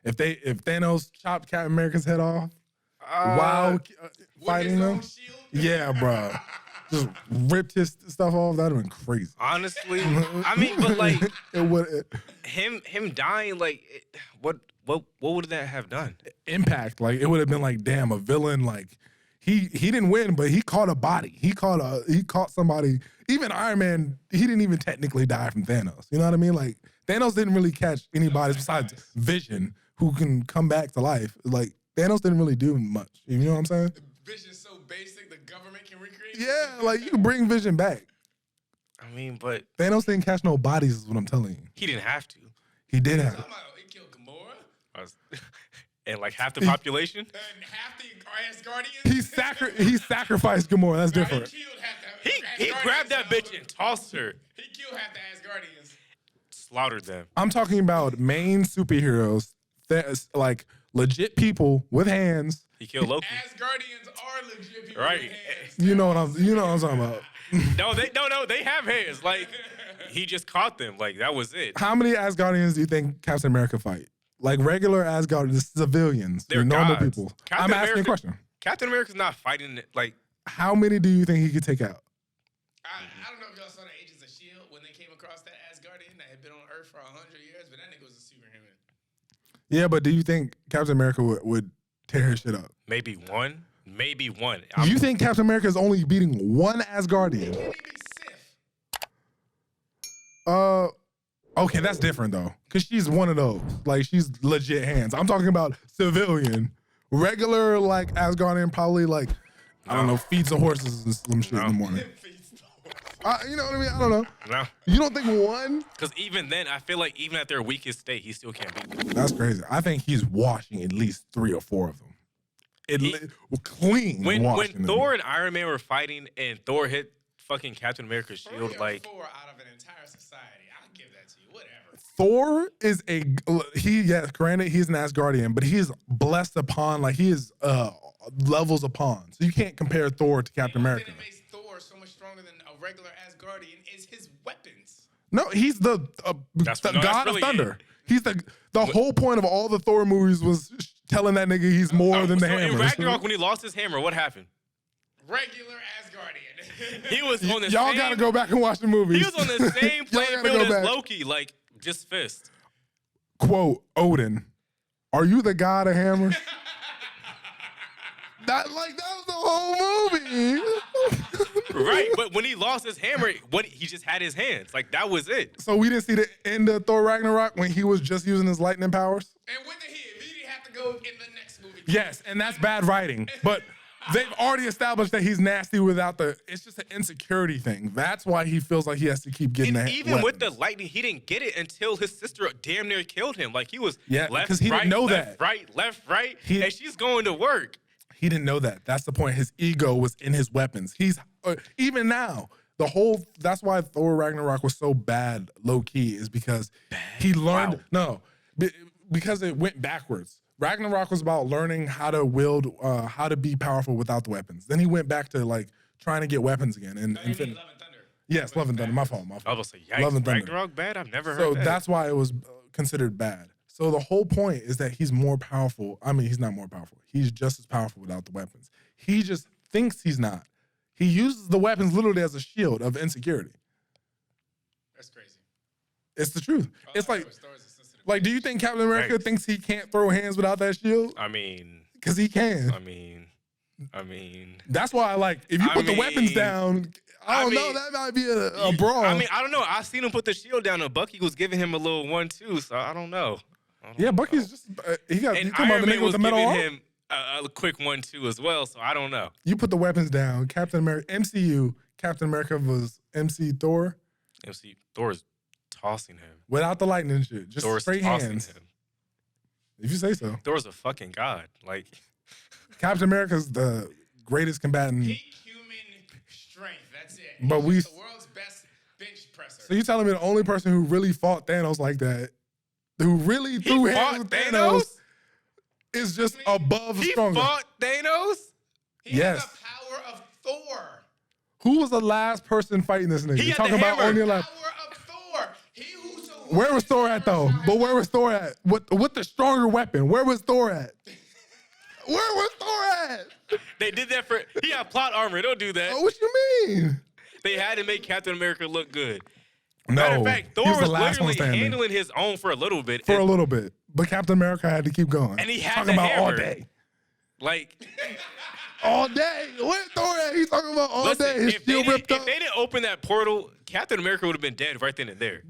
[SPEAKER 1] If Thanos chopped Captain America's head off while fighting them, yeah, bro, just ripped his stuff off, that'd have been crazy.
[SPEAKER 2] Honestly, I mean, but like
[SPEAKER 1] It would
[SPEAKER 2] him dying, like what would that have done?
[SPEAKER 1] impact. Like it would have been like, damn, a villain. Like he didn't win, but he caught a body. He caught somebody. Even Iron Man, he didn't even technically die from Thanos. You know what I mean? Like Thanos didn't really catch anybody besides Vision, who can come back to life. Like Thanos didn't really do much. You know what I'm saying?
[SPEAKER 3] Vision's so basic, the government can recreate.
[SPEAKER 1] Yeah, like you can bring Vision back.
[SPEAKER 2] I mean, but
[SPEAKER 1] Thanos didn't catch no bodies, is what I'm telling you.
[SPEAKER 2] he didn't have to.
[SPEAKER 1] He did
[SPEAKER 3] Talking
[SPEAKER 1] have.
[SPEAKER 3] about he killed Gamora
[SPEAKER 2] And like half the population.
[SPEAKER 3] and half the Asgardians.
[SPEAKER 1] He sacrificed Gamora. That's
[SPEAKER 3] He
[SPEAKER 1] different.
[SPEAKER 3] killed half the
[SPEAKER 2] He
[SPEAKER 3] Asgardians,
[SPEAKER 2] grabbed that
[SPEAKER 3] though.
[SPEAKER 2] bitch and tossed her.
[SPEAKER 3] He killed half the Asgardians.
[SPEAKER 2] Slaughtered them.
[SPEAKER 1] I'm talking about main superheroes that's like legit people with hands.
[SPEAKER 2] He killed Loki.
[SPEAKER 3] Asgardians are legit people
[SPEAKER 2] Right.
[SPEAKER 3] with hands.
[SPEAKER 1] You know what I'm talking about.
[SPEAKER 2] No, they have hands. Like he just caught them. Like that was it.
[SPEAKER 1] How many Asgardians do you think Captain America fight? Like regular Asgardians, civilians,
[SPEAKER 2] They're
[SPEAKER 1] normal
[SPEAKER 2] gods.
[SPEAKER 1] people.
[SPEAKER 2] Captain
[SPEAKER 1] I'm asking a
[SPEAKER 2] America-
[SPEAKER 1] question.
[SPEAKER 2] Captain America's not fighting like
[SPEAKER 1] How many do you think he could take out?
[SPEAKER 3] I don't know if y'all saw the Agents of S.H.I.E.L.D. when they came across that Asgardian that had been on Earth for 100 years, but that nigga was a superhuman.
[SPEAKER 1] Yeah, but do you think Captain America would tear his shit up?
[SPEAKER 2] maybe one. Maybe one.
[SPEAKER 1] You think Captain America is only beating one Asgardian?
[SPEAKER 3] Can he be Sif?
[SPEAKER 1] Okay, that's different though, because she's one of those. Like she's legit hands. I'm talking about civilian, regular like Asgardian, probably like I don't know, feeds the horses and some shit in the morning. You know what I mean? I don't know.
[SPEAKER 2] No.
[SPEAKER 1] You don't think one?
[SPEAKER 2] Because even then, I feel like even at their weakest state, he still can't beat them.
[SPEAKER 1] That's crazy. I think he's washing at least 3 or 4 of them. Clean
[SPEAKER 2] When
[SPEAKER 1] washing them.
[SPEAKER 2] Thor and Iron Man were fighting and Thor hit fucking Captain America's shield,
[SPEAKER 3] 3 or
[SPEAKER 2] like
[SPEAKER 3] 4 out of an entire society. I'll give that to you. Whatever.
[SPEAKER 1] Thor is yes, granted he's an Asgardian, but he's blessed upon, like he is levels upon. So you can't compare Thor to Captain
[SPEAKER 3] The
[SPEAKER 1] America.
[SPEAKER 3] thing that makes Thor so much stronger than a regular Asgardian is his weapons.
[SPEAKER 1] No, he's the
[SPEAKER 2] That's
[SPEAKER 1] god
[SPEAKER 2] really
[SPEAKER 1] of thunder.
[SPEAKER 2] it.
[SPEAKER 1] He's the whole point of all the Thor movies was telling that nigga he's more than the
[SPEAKER 2] so in
[SPEAKER 1] hammer.
[SPEAKER 2] Ragnarok, when he lost his hammer, what happened?
[SPEAKER 3] Regular Asgardian.
[SPEAKER 2] He was on the
[SPEAKER 1] Y'all
[SPEAKER 2] same.
[SPEAKER 1] gotta go back and watch the movies.
[SPEAKER 2] He was on the same
[SPEAKER 1] Y'all
[SPEAKER 2] playing
[SPEAKER 1] gotta
[SPEAKER 2] field
[SPEAKER 1] go
[SPEAKER 2] as
[SPEAKER 1] back.
[SPEAKER 2] Loki, like just fist.
[SPEAKER 1] Quote Odin, "Are you the god of hammers?" that was the whole movie.
[SPEAKER 2] Right, but when he lost his hammer, he just had his hands. Like that was it.
[SPEAKER 1] So we didn't see the end of Thor Ragnarok when he was just using his lightning powers.
[SPEAKER 3] And when did he have to go in the next movie?
[SPEAKER 1] Yes, and that's bad writing. But they've already established that he's nasty without the. It's just an insecurity thing. That's why he feels like he has to keep getting
[SPEAKER 2] And
[SPEAKER 1] that.
[SPEAKER 2] even with the lightning, he didn't get it until his sister damn near killed him. Like he was
[SPEAKER 1] Yeah,
[SPEAKER 2] left,
[SPEAKER 1] 'cause he didn't
[SPEAKER 2] right,
[SPEAKER 1] know
[SPEAKER 2] left,
[SPEAKER 1] that.
[SPEAKER 2] right, left, right,
[SPEAKER 1] He-
[SPEAKER 2] and she's going to work.
[SPEAKER 1] He didn't know that. That's the point. His ego was in his weapons. He's even now. That's why Thor Ragnarok was so bad, low key, is because he learned because it went backwards. Ragnarok was about learning how to wield, how to be powerful without the weapons. Then he went back to like trying to get weapons again. And
[SPEAKER 3] You mean Love and Thunder?
[SPEAKER 1] yes, Love and Thunder. My fault.
[SPEAKER 2] I was like,
[SPEAKER 1] Love
[SPEAKER 2] yikes,
[SPEAKER 1] and Thunder.
[SPEAKER 2] Ragnarok bad? I've never
[SPEAKER 1] So
[SPEAKER 2] heard that.
[SPEAKER 1] that's why it was considered bad. So the whole point is that he's more powerful. I mean, he's not more powerful. He's just as powerful without the weapons. He just thinks he's not. He uses the weapons literally as a shield of insecurity.
[SPEAKER 3] That's crazy.
[SPEAKER 1] It's the truth. It's like,
[SPEAKER 3] Thor's a sensitive
[SPEAKER 1] like, do you think Captain America
[SPEAKER 2] Right.
[SPEAKER 1] thinks he can't throw hands without that shield?
[SPEAKER 2] I mean,
[SPEAKER 1] Because he can.
[SPEAKER 2] I mean.
[SPEAKER 1] That's why, like, if you
[SPEAKER 2] I
[SPEAKER 1] put the weapons
[SPEAKER 2] mean-
[SPEAKER 1] down, I don't know,
[SPEAKER 2] mean,
[SPEAKER 1] that might be a brawl.
[SPEAKER 2] I mean, I don't know. I seen him put the shield down, and Bucky was giving him a little 1-2. So I don't know.
[SPEAKER 1] yeah, Bucky's just, he got, you
[SPEAKER 2] And
[SPEAKER 1] talking about
[SPEAKER 2] Iron
[SPEAKER 1] the
[SPEAKER 2] Man
[SPEAKER 1] nigga with
[SPEAKER 2] was
[SPEAKER 1] the metal
[SPEAKER 2] giving
[SPEAKER 1] arm?
[SPEAKER 2] him a quick 1-2 as well. So I don't know.
[SPEAKER 1] You put the weapons down, Captain America, MCU, Captain America was MC Thor
[SPEAKER 2] MC Thor's tossing him.
[SPEAKER 1] without the lightning shit, just
[SPEAKER 2] Thor's
[SPEAKER 1] straight
[SPEAKER 2] tossing
[SPEAKER 1] hands.
[SPEAKER 2] him.
[SPEAKER 1] If you say so.
[SPEAKER 2] Thor's a fucking god. Like,
[SPEAKER 1] Captain America's the greatest combatant.
[SPEAKER 3] Peak human strength. That's it.
[SPEAKER 1] But
[SPEAKER 3] He's
[SPEAKER 1] we-
[SPEAKER 3] just the world's best bench presser.
[SPEAKER 1] So you telling me the only person who really fought Thanos like that, who really threw hands
[SPEAKER 2] fought
[SPEAKER 1] with
[SPEAKER 2] Thanos?
[SPEAKER 1] Thanos, is just above
[SPEAKER 2] he
[SPEAKER 1] stronger.
[SPEAKER 2] fought Thanos.
[SPEAKER 3] He
[SPEAKER 1] yes.
[SPEAKER 3] has the power of Thor.
[SPEAKER 1] Who was the last person fighting this nigga?
[SPEAKER 2] He had
[SPEAKER 1] Talking
[SPEAKER 2] the
[SPEAKER 1] about
[SPEAKER 2] hammer.
[SPEAKER 1] on your left.
[SPEAKER 3] Power of Thor. He whoso
[SPEAKER 1] Where was Thor at though? But where was Thor at? With the stronger weapon? Where was Thor at? Where was Thor at?
[SPEAKER 2] They did that for. He had plot armor. Don't do that.
[SPEAKER 1] Oh, what you mean?
[SPEAKER 2] They had to make Captain America look good.
[SPEAKER 1] No,
[SPEAKER 2] Matter of fact, Thor
[SPEAKER 1] he was
[SPEAKER 2] was
[SPEAKER 1] the last one
[SPEAKER 2] literally
[SPEAKER 1] standing
[SPEAKER 2] handling his own for a little bit.
[SPEAKER 1] for a
[SPEAKER 2] and,
[SPEAKER 1] little bit, but Captain America had to keep going.
[SPEAKER 2] And he had
[SPEAKER 1] talking
[SPEAKER 2] the
[SPEAKER 1] about all
[SPEAKER 2] hammer.
[SPEAKER 1] day,
[SPEAKER 2] like,
[SPEAKER 1] all day. Where Thor at? He's talking about all
[SPEAKER 2] listen,
[SPEAKER 1] day. His
[SPEAKER 2] if they,
[SPEAKER 1] shield
[SPEAKER 2] didn't,
[SPEAKER 1] ripped
[SPEAKER 2] if
[SPEAKER 1] up.
[SPEAKER 2] they didn't open that portal, Captain America would have been dead right then and there.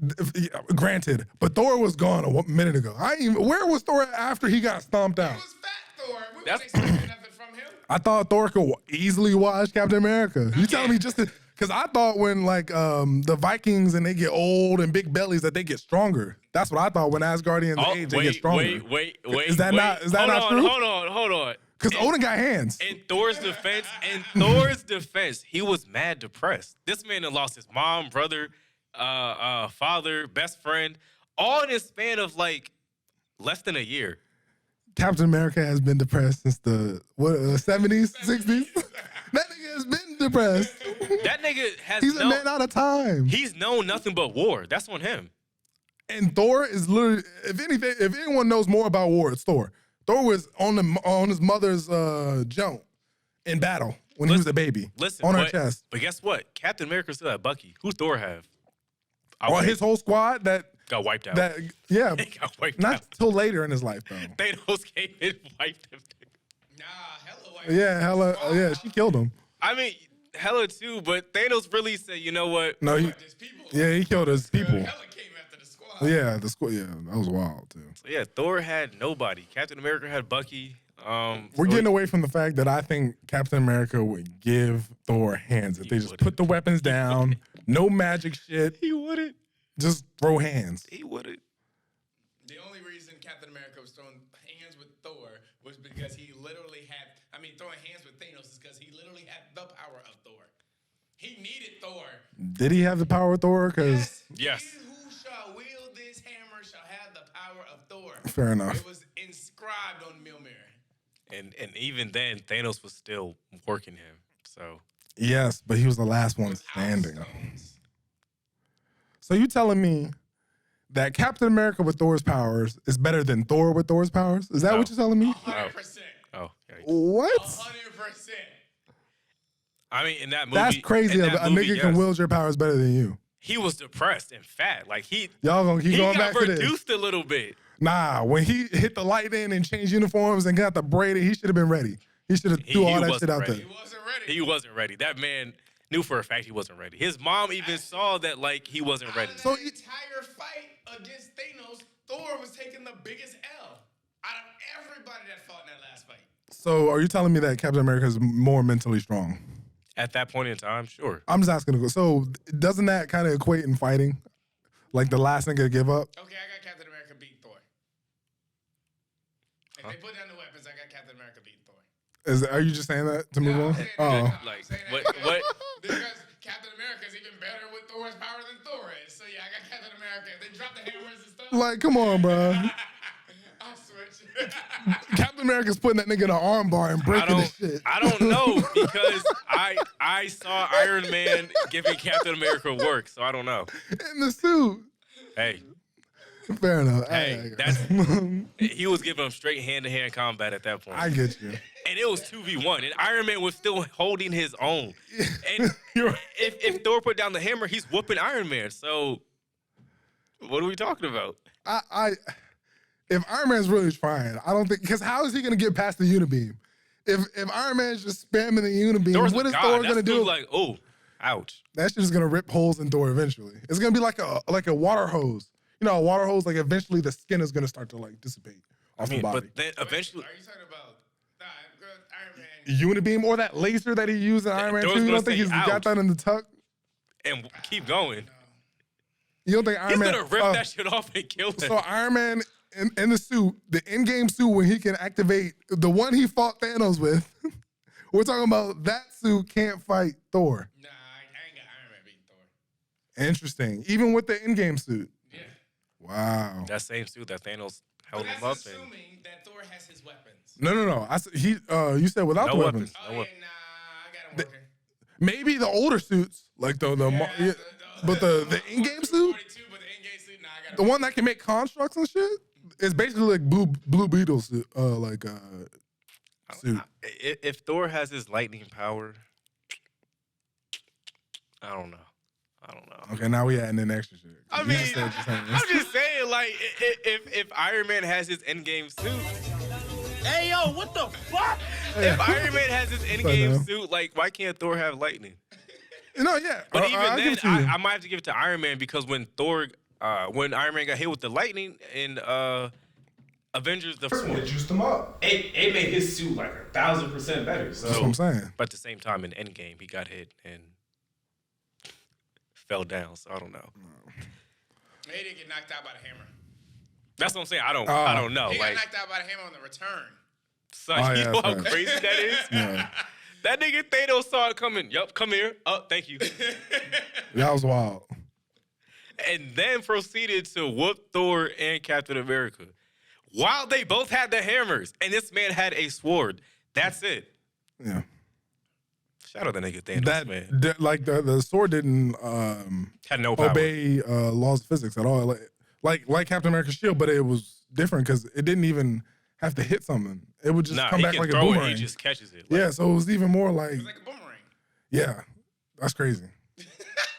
[SPEAKER 1] Granted, but Thor was gone a minute ago. Where was Thor at after he got stomped out?
[SPEAKER 3] He was fat Thor. We
[SPEAKER 2] That's-
[SPEAKER 3] wasn't expecting nothing from him.
[SPEAKER 1] I thought Thor could easily watch Captain America. You telling me just Because I thought when like the Vikings and they get old and big bellies that they get stronger. That's what I thought when Asgardians age they get stronger.
[SPEAKER 2] Wait.
[SPEAKER 1] Is that not true?
[SPEAKER 2] Hold on.
[SPEAKER 1] Because Odin got hands.
[SPEAKER 2] In Thor's defense, he was mad depressed. This man had lost his mom, brother, father, best friend, all in a span of like less than a year.
[SPEAKER 1] Captain America has been depressed since the 70s, 60s. That nigga has been depressed.
[SPEAKER 2] That nigga has
[SPEAKER 1] He's a man out of time.
[SPEAKER 2] He's known nothing but war. That's on him.
[SPEAKER 1] And Thor is literally, if anyone knows more about war, it's Thor. Thor was on his mother's junk in battle when he was a baby. On her chest.
[SPEAKER 2] But guess what? Captain America still had Bucky. Who's Thor have?
[SPEAKER 1] His whole squad that
[SPEAKER 2] got wiped out.
[SPEAKER 1] Yeah.
[SPEAKER 2] They got wiped
[SPEAKER 1] not
[SPEAKER 2] out.
[SPEAKER 1] till later in his life though.
[SPEAKER 2] Thanos came and wiped him.
[SPEAKER 3] Nah, hella white.
[SPEAKER 1] Yeah, hella. She killed him.
[SPEAKER 2] I mean, hella too, but Thanos really said, you know what?
[SPEAKER 1] No, he killed his people.
[SPEAKER 3] Hella came after the squad.
[SPEAKER 1] Yeah, the squad. Yeah, that was wild too.
[SPEAKER 2] So yeah, Thor had nobody. Captain America had Bucky.
[SPEAKER 1] We're getting away from the fact that I think Captain America would give Thor hands if they just put the weapons down. No magic shit.
[SPEAKER 2] He wouldn't.
[SPEAKER 1] Just throw hands.
[SPEAKER 2] He wouldn't.
[SPEAKER 3] The only reason Captain America was throwing hands with Thor was because he literally had, throwing hands with Thanos is because he literally had the power of Thor. He needed Thor.
[SPEAKER 1] Did he have the power of Thor? Because
[SPEAKER 2] yes.
[SPEAKER 3] He who shall wield this hammer shall have the power of Thor.
[SPEAKER 1] Fair enough.
[SPEAKER 3] It was inscribed on Mjolnir.
[SPEAKER 2] And even then, Thanos was still working him. So
[SPEAKER 1] yes, but he was the last one standing. So you telling me that Captain America with Thor's powers is better than Thor with Thor's powers? Is that what you're telling me?
[SPEAKER 3] 100%.
[SPEAKER 2] Oh,
[SPEAKER 1] what?
[SPEAKER 3] 100%.
[SPEAKER 2] I mean, in that movie,
[SPEAKER 1] that's crazy. A nigga can wield your powers better than you.
[SPEAKER 2] He was depressed and fat. Like
[SPEAKER 1] y'all gonna keep going back to this.
[SPEAKER 2] He got reduced a little bit.
[SPEAKER 1] Nah, when he hit the lightning and changed uniforms and got the braided, he should have been ready. He should have threw all that shit out there.
[SPEAKER 3] He wasn't ready.
[SPEAKER 2] He wasn't ready. That man knew for a fact he wasn't ready. His mom even saw that like he wasn't ready.
[SPEAKER 3] So the entire fight against Thanos, Thor was taking the biggest L out of everybody that fought in that last fight.
[SPEAKER 1] So are you telling me that Captain America is more mentally strong?
[SPEAKER 2] At that point in time, sure.
[SPEAKER 1] I'm just asking. So doesn't that kind of equate in fighting? Like the last nigga to give up?
[SPEAKER 3] Okay, I got Captain America beat Thor. If they put down the weapons, I got Captain America beat Thor.
[SPEAKER 1] Are you just saying that to move on?
[SPEAKER 2] Like what?
[SPEAKER 3] Because Captain America is even better with Thor's power than Thor is. So yeah, I got Captain America. They drop the hammers and stuff.
[SPEAKER 1] Like, come on, bro.
[SPEAKER 3] I'll switch.
[SPEAKER 1] Captain America's putting that nigga in an arm bar and breaking his shit.
[SPEAKER 2] I don't know because I saw Iron Man giving Captain America work, so I don't know.
[SPEAKER 1] In the suit.
[SPEAKER 2] Hey.
[SPEAKER 1] Fair enough.
[SPEAKER 2] Hey, he was giving him straight hand-to-hand combat at that point.
[SPEAKER 1] I get you.
[SPEAKER 2] And it was 2v1, and Iron Man was still holding his own. And if Thor put down the hammer, he's whooping Iron Man. So what are we talking about?
[SPEAKER 1] If Iron Man's really trying, I don't think, because how is he gonna get past the Unibeam? If Iron Man's just spamming the Unibeam, what is Thor gonna do?
[SPEAKER 2] Like, oh, ouch.
[SPEAKER 1] That shit is gonna rip holes in Thor eventually. It's gonna be like a water hose. You know, a water hose, like eventually the skin is gonna start to like dissipate off the body.
[SPEAKER 2] But then eventually,
[SPEAKER 3] are you talking about Iron Man?
[SPEAKER 1] Unibeam or that laser that he used in Iron Man 2? You don't think he's got that in the tuck?
[SPEAKER 2] And keep going.
[SPEAKER 1] You don't think Iron Man...
[SPEAKER 2] He's gonna rip that shit off and kill him.
[SPEAKER 1] So Iron Man in the suit, the in-game suit when he can activate, the one he fought Thanos with, we're talking about that suit can't fight Thor.
[SPEAKER 3] Nah, I ain't got Iron Man beating Thor.
[SPEAKER 1] Interesting. Even with the in-game suit.
[SPEAKER 3] Yeah.
[SPEAKER 1] Wow.
[SPEAKER 2] That same suit that Thanos held him up in.
[SPEAKER 3] That's assuming that Thor has his weapons.
[SPEAKER 1] No. You said without the weapons.
[SPEAKER 3] Oh, yeah, nah, I got him working.
[SPEAKER 1] Maybe the older suits, like but the in-game suit, the one that can make constructs and shit, is basically like Blue Beetle suit, suit.
[SPEAKER 2] If Thor has his lightning power, I don't know.
[SPEAKER 1] Okay, now we adding in extra shit.
[SPEAKER 2] I'm just saying, like, if Iron Man has his endgame suit.
[SPEAKER 4] Hey, yo, what the fuck?
[SPEAKER 2] If Iron Man has his endgame suit, like, why can't Thor have lightning?
[SPEAKER 1] No, yeah.
[SPEAKER 2] But even then, I might have to give it to Iron Man because when Iron Man got hit with the lightning in Avengers, the first one,
[SPEAKER 1] it juiced him up.
[SPEAKER 2] It made his suit like 1,000% better. So,
[SPEAKER 1] that's what I'm saying.
[SPEAKER 2] But at the same time, in Endgame, he got hit and fell down. So I don't know.
[SPEAKER 3] He didn't get knocked out by the hammer.
[SPEAKER 2] That's what I'm saying. I don't know.
[SPEAKER 3] He got
[SPEAKER 2] Like,
[SPEAKER 3] knocked out by the hammer on the return.
[SPEAKER 2] son,
[SPEAKER 1] Oh,
[SPEAKER 2] you
[SPEAKER 1] yeah,
[SPEAKER 2] know how
[SPEAKER 1] that's right.
[SPEAKER 2] crazy that is?
[SPEAKER 1] Yeah.
[SPEAKER 2] That nigga Thanos saw it coming. Yup, come here. Oh, thank you.
[SPEAKER 1] That was wild.
[SPEAKER 2] And then proceeded to whoop Thor and Captain America while they both had the hammers and this man had a sword. That's it.
[SPEAKER 1] Yeah.
[SPEAKER 2] Shout out the nigga Thanos, man.
[SPEAKER 1] Like the sword didn't
[SPEAKER 2] Had no power.
[SPEAKER 1] obey laws of physics at all. Like Captain America's shield, but it was different because it didn't even have to hit something. It would just come
[SPEAKER 2] he
[SPEAKER 1] back
[SPEAKER 2] can
[SPEAKER 1] like a
[SPEAKER 2] throw it.
[SPEAKER 1] boomerang.
[SPEAKER 2] He just catches it.
[SPEAKER 1] Yeah, so it was even more like,
[SPEAKER 3] It's like a boomerang.
[SPEAKER 1] yeah, that's crazy.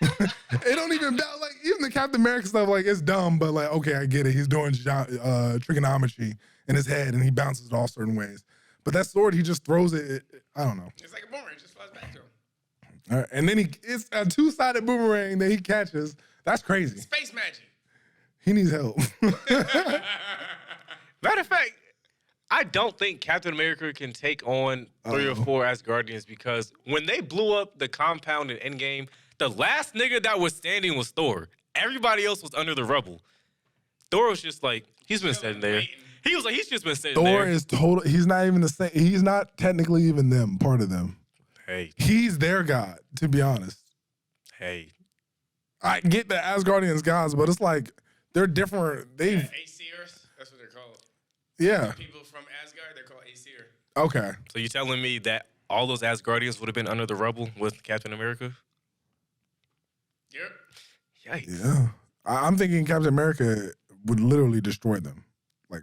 [SPEAKER 1] It don't even like even the Captain America stuff. Like it's dumb, but like okay, I get it. He's doing trigonometry in his head, and he bounces it all certain ways. But that sword, he just throws it. I don't know.
[SPEAKER 3] It's like a boomerang. It just flies back to him.
[SPEAKER 1] All right, and then it's a two-sided boomerang that he catches. That's crazy.
[SPEAKER 3] Space magic.
[SPEAKER 1] He needs help.
[SPEAKER 2] Matter of fact, I don't think Captain America can take on 3 or 4 Asgardians because when they blew up the compound in Endgame, the last nigga that was standing was Thor. Everybody else was under the rubble. Thor was just like, he's been sitting there. He was like, he's just been sitting there.
[SPEAKER 1] Thor is total. He's not even the same. He's not technically even them, part of them.
[SPEAKER 2] Hey,
[SPEAKER 1] He's their god, to be honest.
[SPEAKER 2] hey.
[SPEAKER 1] I get the Asgardians gods, but it's like they're different. They've
[SPEAKER 3] Aesir's. That's what they're called.
[SPEAKER 1] yeah.
[SPEAKER 3] People from Asgard, they're called Aesir.
[SPEAKER 1] Okay.
[SPEAKER 2] So you telling me that all those Asgardians would have been under the rubble with Captain America?
[SPEAKER 3] Yep.
[SPEAKER 2] Yikes.
[SPEAKER 1] Yeah. I'm thinking Captain America would literally destroy them. Like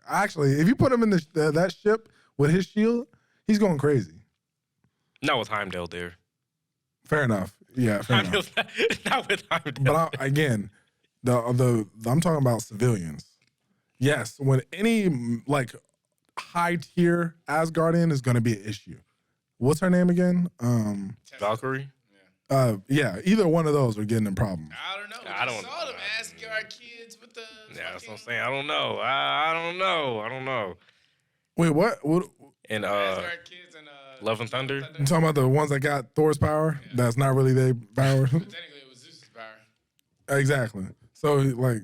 [SPEAKER 1] actually, if you put him in that ship with his shield, he's going crazy.
[SPEAKER 2] Not with Heimdall there.
[SPEAKER 1] Fair enough. Yeah, fair enough.
[SPEAKER 2] Not with Heimdall.
[SPEAKER 1] But again, I'm talking about civilians. Yes, when any like high tier Asgardian is going to be an issue. What's her name again?
[SPEAKER 2] Valkyrie?
[SPEAKER 1] Yeah, either one of those are getting in problems.
[SPEAKER 3] I don't know.
[SPEAKER 2] I don't
[SPEAKER 3] saw
[SPEAKER 2] know.
[SPEAKER 3] them Asgard kids with the.
[SPEAKER 2] Yeah, that's what I'm saying. I don't know. I don't know.
[SPEAKER 1] Wait, what?
[SPEAKER 2] And
[SPEAKER 3] Asgard kids and
[SPEAKER 2] Love and Thunder?
[SPEAKER 1] You talking about the ones that got Thor's power? Yeah. That's not really their power.
[SPEAKER 3] Technically, it was Zeus's power.
[SPEAKER 1] Exactly. So like,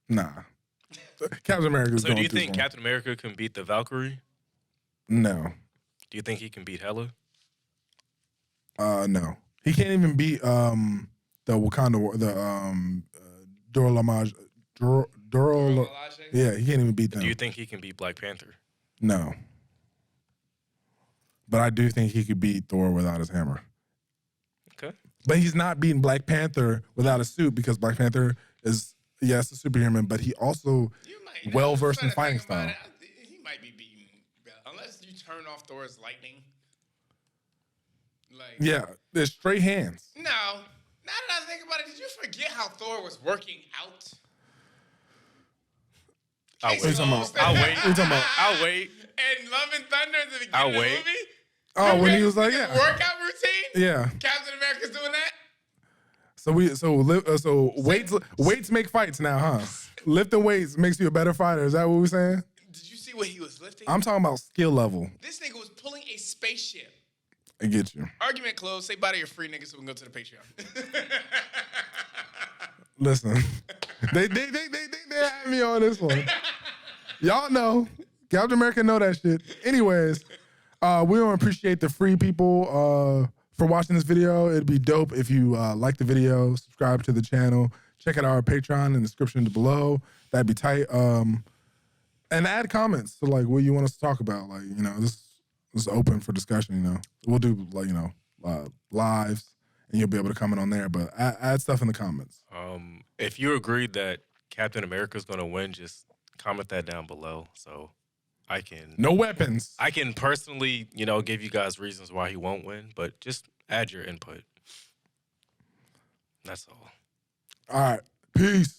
[SPEAKER 1] nah. Captain America's
[SPEAKER 2] So
[SPEAKER 1] going
[SPEAKER 2] do you
[SPEAKER 1] through
[SPEAKER 2] think
[SPEAKER 1] something.
[SPEAKER 2] Captain America can beat the Valkyrie?
[SPEAKER 1] No.
[SPEAKER 2] Do you think he can beat Hela?
[SPEAKER 1] No. He can't even beat the Wakanda, the yeah, he can't even beat them.
[SPEAKER 2] Do you think he can beat Black Panther?
[SPEAKER 1] No. But I do think he could beat Thor without his hammer.
[SPEAKER 2] Okay.
[SPEAKER 1] But he's not beating Black Panther without a suit because Black Panther is, yes, a superhuman, but he also well-versed in fighting style.
[SPEAKER 3] He might be beaten unless you turn off Thor's lightning. Like
[SPEAKER 1] Yeah, there's straight hands.
[SPEAKER 3] no. Now that I think about it, did you forget how Thor was working out?
[SPEAKER 2] I'll
[SPEAKER 3] Case
[SPEAKER 2] wait.
[SPEAKER 3] closed.
[SPEAKER 2] I'll wait.
[SPEAKER 1] What you talking about?
[SPEAKER 2] I'll wait.
[SPEAKER 3] And Love and Thunder at the beginning
[SPEAKER 2] I'll
[SPEAKER 3] of the
[SPEAKER 2] wait.
[SPEAKER 3] movie.
[SPEAKER 1] Oh, when he
[SPEAKER 3] Okay,
[SPEAKER 1] was like,
[SPEAKER 3] the
[SPEAKER 1] yeah.
[SPEAKER 3] workout routine.
[SPEAKER 1] Yeah.
[SPEAKER 3] Captain America's doing that.
[SPEAKER 1] So weights make fights now, huh? Lifting weights makes you a better fighter. Is that what we're saying?
[SPEAKER 3] Did you see what he was lifting?
[SPEAKER 1] I'm talking about skill level.
[SPEAKER 3] This nigga was pulling a spaceship.
[SPEAKER 1] I get you.
[SPEAKER 3] Argument closed. Say bye to your free niggas so we can go to the Patreon.
[SPEAKER 1] Listen, they had me on this one. Y'all know, Captain America know that shit. Anyways, we want to appreciate the free people for watching this video. It'd be dope if you like the video, subscribe to the channel, check out our Patreon in the description below. That'd be tight. And add comments to like what you want us to talk about. Like, you know, this is open for discussion. You know, we'll do like, you know, lives, and you'll be able to comment on there. But add stuff in the comments.
[SPEAKER 2] If you agreed that Captain America's gonna win, just comment that down below so I can
[SPEAKER 1] No weapons.
[SPEAKER 2] I can personally, you know, give you guys reasons why he won't win, but just add your input. That's all.
[SPEAKER 1] All right. Peace.